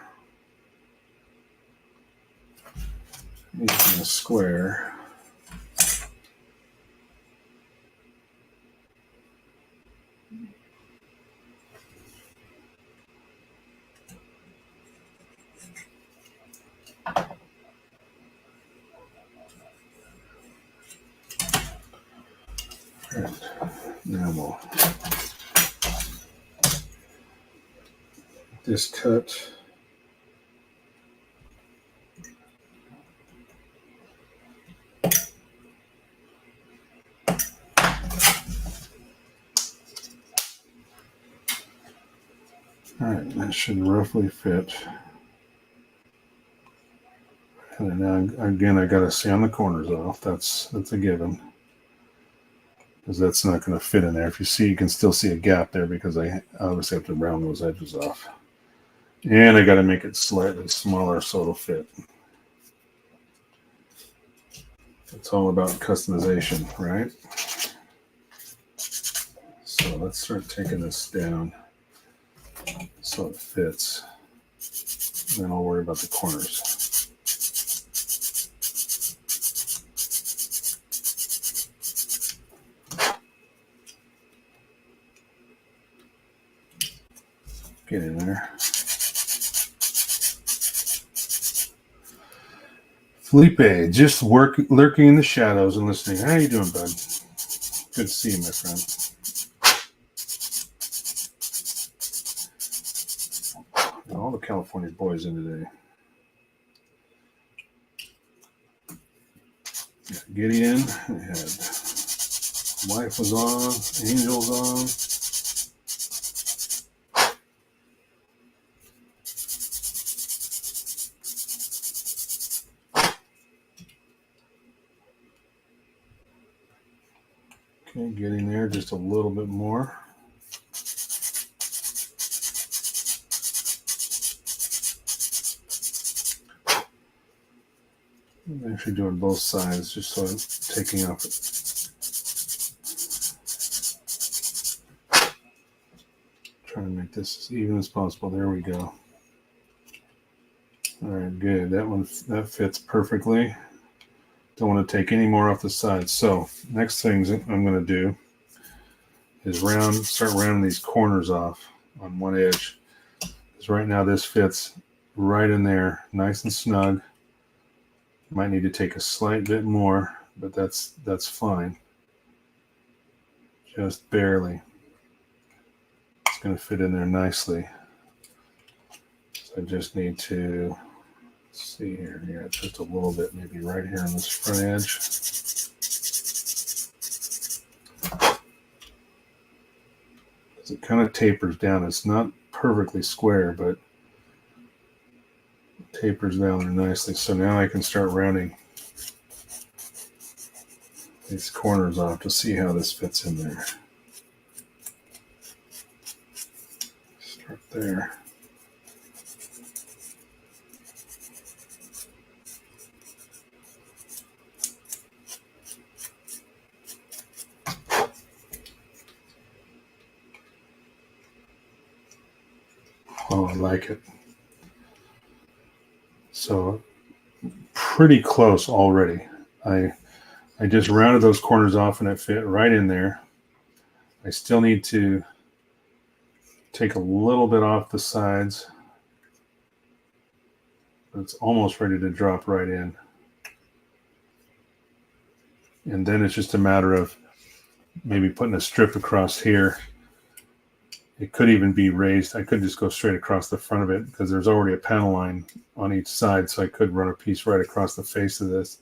using a square. And now we'll get this cut. All right, that should roughly fit. And now, again, I got to sand the corners off. That's a given. Because that's not going to fit in there. If you see, you can still see a gap there because I obviously have to round those edges off. And I got to make it slightly smaller so it'll fit. It's all about customization, right? So let's start taking this down so it fits. And then I'll worry about the corners. Get in there. Felipe, just lurking in the shadows and listening. How you doing, bud? Good to see you, my friend. All the California boys in today. Gideon, I had wife was on, Angel's on. Okay, getting there just a little bit more. I'm actually doing both sides just so I'm taking off it. Trying to make this as even as possible. There we go. All right, good. That fits perfectly. Don't want to take any more off the sides. So next thing I'm going to do is start rounding these corners off on one edge. Because right now this fits right in there, nice and snug. Might need to take a slight bit more, but that's fine. Just barely. It's going to fit in there nicely. So I just need to see here. Yeah, just a little bit, maybe right here on this front edge. It kind of tapers down. It's not perfectly square, but it tapers down there nicely. So now I can start rounding these corners off to see how this fits in there. Start there. Oh, I like it. So pretty close already. I just rounded those corners off and it fit right in there. I still need to take a little bit off the sides. It's almost ready to drop right in. And then it's just a matter of maybe putting a strip across here. It could even be raised. I could just go straight across the front of it because there's already a panel line on each side. So I could run a piece right across the face of this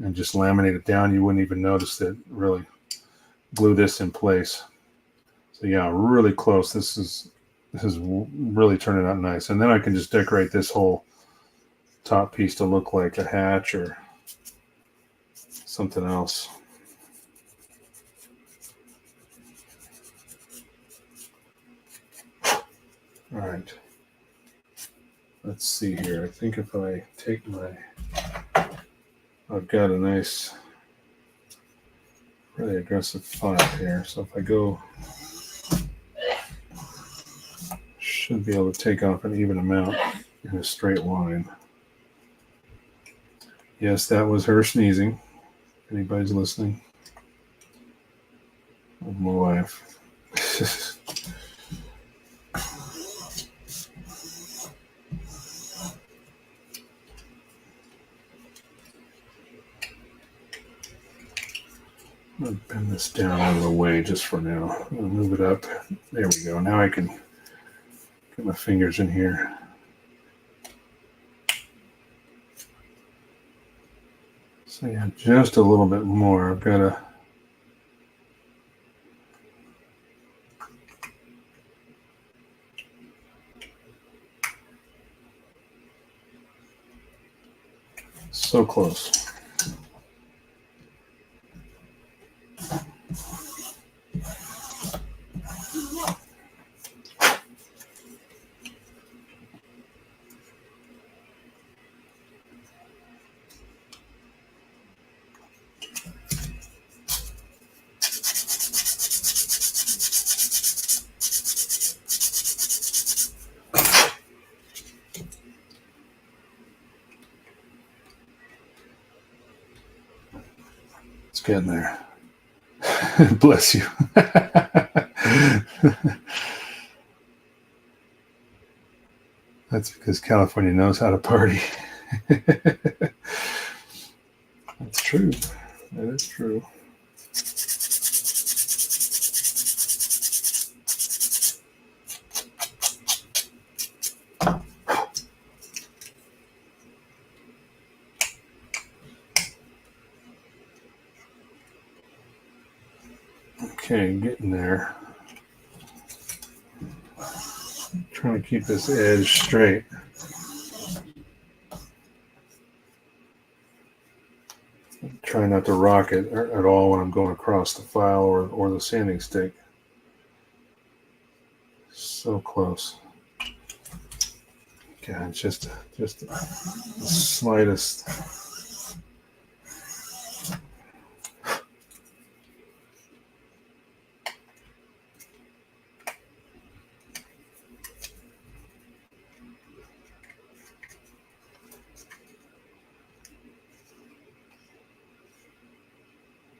and just laminate it down. You wouldn't even notice it. Really glue this in place. So yeah, really close. This is really turning out nice. And then I can just decorate this whole top piece to look like a hatch or something else. All right. Let's see here. I think if I take I've got a nice, really aggressive file here. So if I go, should be able to take off an even amount in a straight line. Yes, that was her sneezing. Anybody's listening? Oh, my wife. I'm going to bend this down out of the way just for now. I'm going to move it up. There we go. Now I can get my fingers in here. So yeah, just a little bit more. I've got to So close. It's getting there. Bless you. That's because California knows how to party. That's true. That is true. Okay, getting there. Trying to keep this edge straight. Try not to rock it at all when I'm going across the file or the sanding stick. So close. God, just the slightest.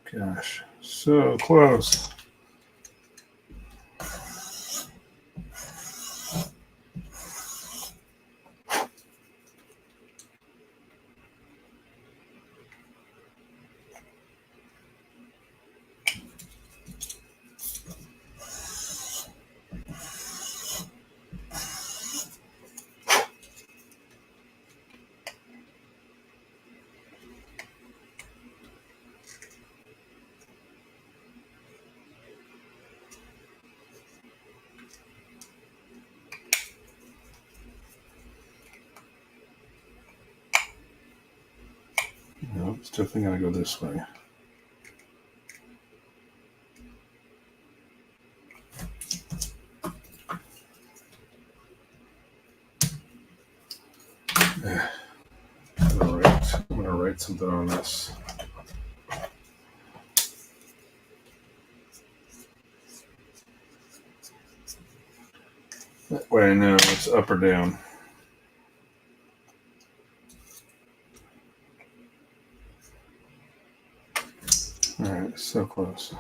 Gosh, so close. No, it's definitely going to go this way. All right, I'm going to write something on this. That way I know it's up or down. All right, so close.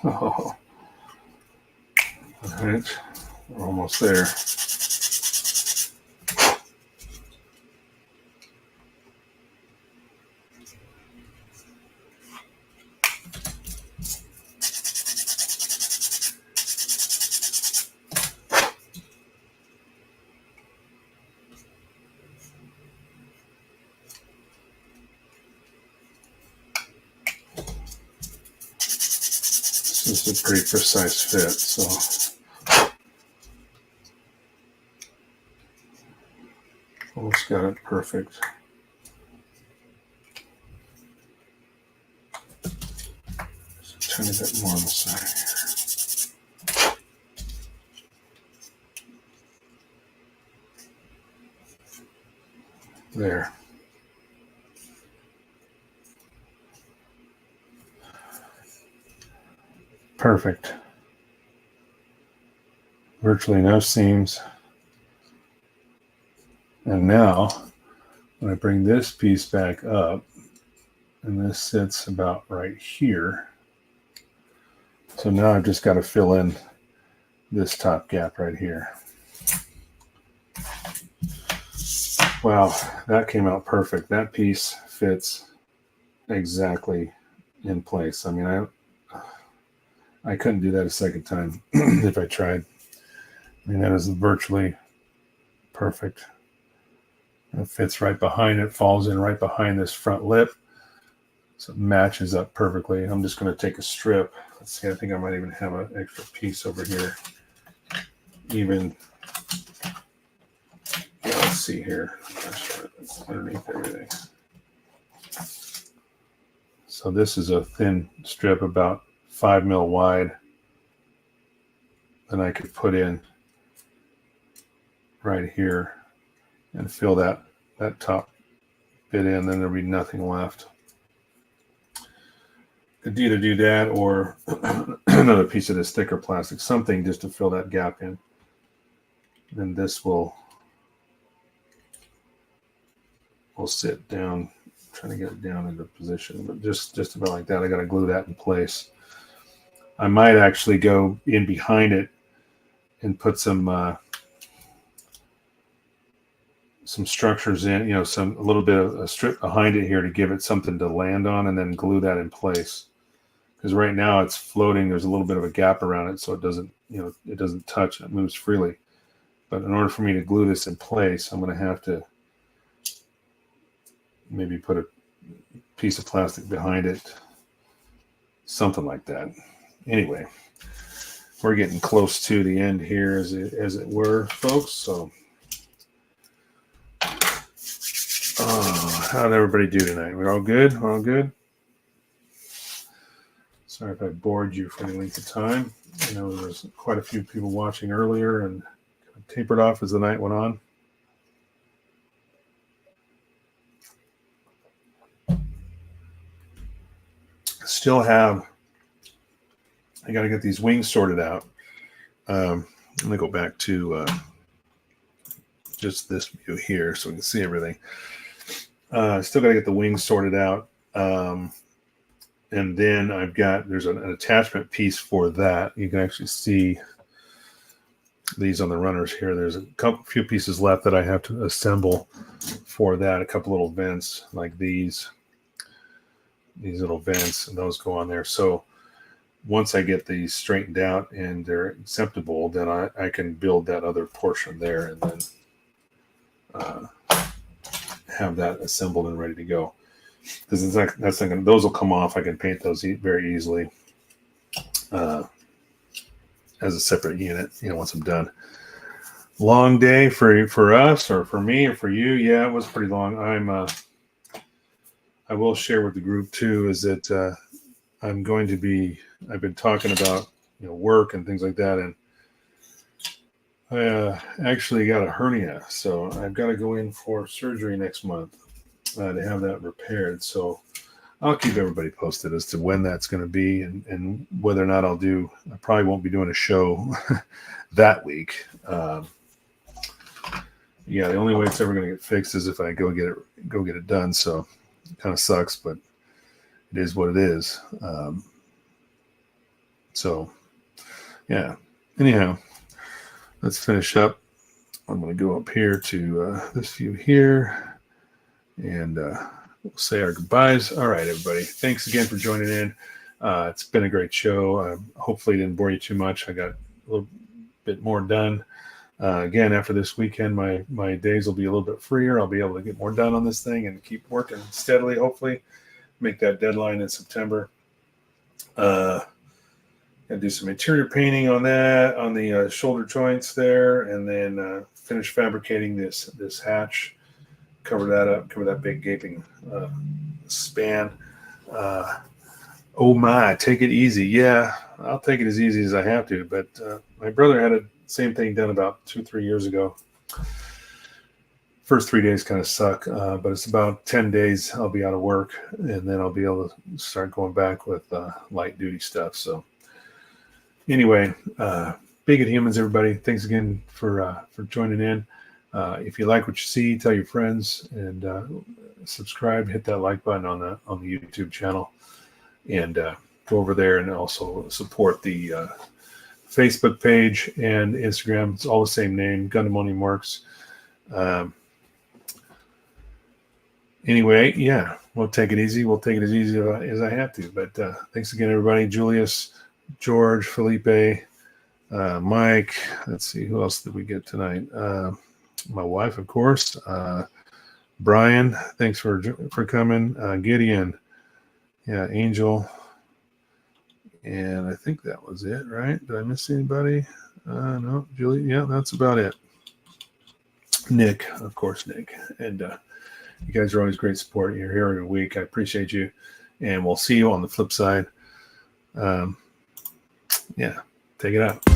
Oh, all right, we're almost there. This is a pretty precise fit, so almost got it perfect. Just a tiny bit more on the side here. There. Perfect. Virtually no seams. And now when I bring this piece back up, and this sits about right here. So now I've just got to fill in this top gap right here. Wow, that came out perfect. That piece fits exactly in place. I mean, I couldn't do that a second time if I tried. I mean, that is virtually perfect. It fits right behind it, falls in right behind this front lip. So it matches up perfectly. I'm just going to take a strip. Let's see, I think I might even have an extra piece over here. Even, yeah, let's see here. It's underneath everything. So this is a thin strip about 5 mil wide. Then I could put in right here and fill that top bit in, then there'll be nothing left. Could either do that or another piece of this thicker plastic, something just to fill that gap in. Then this will sit down. I'm trying to get it down into position, but just about like that. I got to glue that in place. I might actually go in behind it and put some structures in, you know, a little bit of a strip behind it here to give it something to land on, and then glue that in place. Because right now it's floating. There's a little bit of a gap around it, so it doesn't, you know, it doesn't touch. It moves freely. But in order for me to glue this in place, I'm going to have to maybe put a piece of plastic behind it, something like that. Anyway, we're getting close to the end here, as it were, folks. So, how did everybody do tonight? We're all good? We're all good? Sorry if I bored you for any length of time. I know there was quite a few people watching earlier and kind of tapered off as the night went on. I got to get these wings sorted out. I'm going to go back to just this view here so we can see everything. Still got to get the wings sorted out. And then there's an attachment piece for that. You can actually see these on the runners here. There's a few pieces left that I have to assemble for that. A couple little vents like these little vents, and those go on there. So once I get these straightened out and they're acceptable, then I can build that other portion there and then have that assembled and ready to go. Because those will come off. I can paint those very easily as a separate unit, you know, once I'm done. Long day for us, or for me, or for you. Yeah, it was pretty long. I will share with the group too, is that I've been talking about, you know, work and things like that, and I actually got a hernia, so I've got to go in for surgery next month to have that repaired. So I'll keep everybody posted as to when that's going to be and whether or not I probably won't be doing a show that week. Yeah, the only way it's ever going to get fixed is if I go get it done. So it kind of sucks, but it is what it is. So yeah, anyhow, let's finish up. I'm going to go up here to this view here, and we'll say our goodbyes. All right, everybody. Thanks again for joining in. It's been a great show. Hopefully it didn't bore you too much. I got a little bit more done. Again, after this weekend, my days will be a little bit freer. I'll be able to get more done on this thing and keep working steadily, hopefully. Make that deadline in September. And do some interior painting on that, on the shoulder joints there, and then finish fabricating this hatch. Cover that up, cover that big gaping span. Oh my, take it easy. Yeah, I'll take it as easy as I have to. But my brother had the same thing done about 2-3 years ago. First 3 days kind of suck, but it's about 10 days I'll be out of work, and then I'll be able to start going back with light duty stuff. So anyway, Big at Humans, everybody. Thanks again for joining in. If you like what you see, tell your friends, and subscribe. Hit that like button on the YouTube channel, and go over there and also support the Facebook page and Instagram. It's all the same name, Gundemonium Works. Anyway, yeah, we'll take it easy. We'll take it as easy as I have to. But thanks again, everybody. Julius, George, Felipe, Mike. Let's see, who else did we get tonight? My wife, of course. Brian, thanks for coming. Gideon, yeah, Angel. And I think that was it, right? Did I miss anybody? No, Julie. Yeah, that's about it. Nick, of course, Nick. And you guys are always great support. You're here every week. I appreciate you. And we'll see you on the flip side. Yeah, take it out.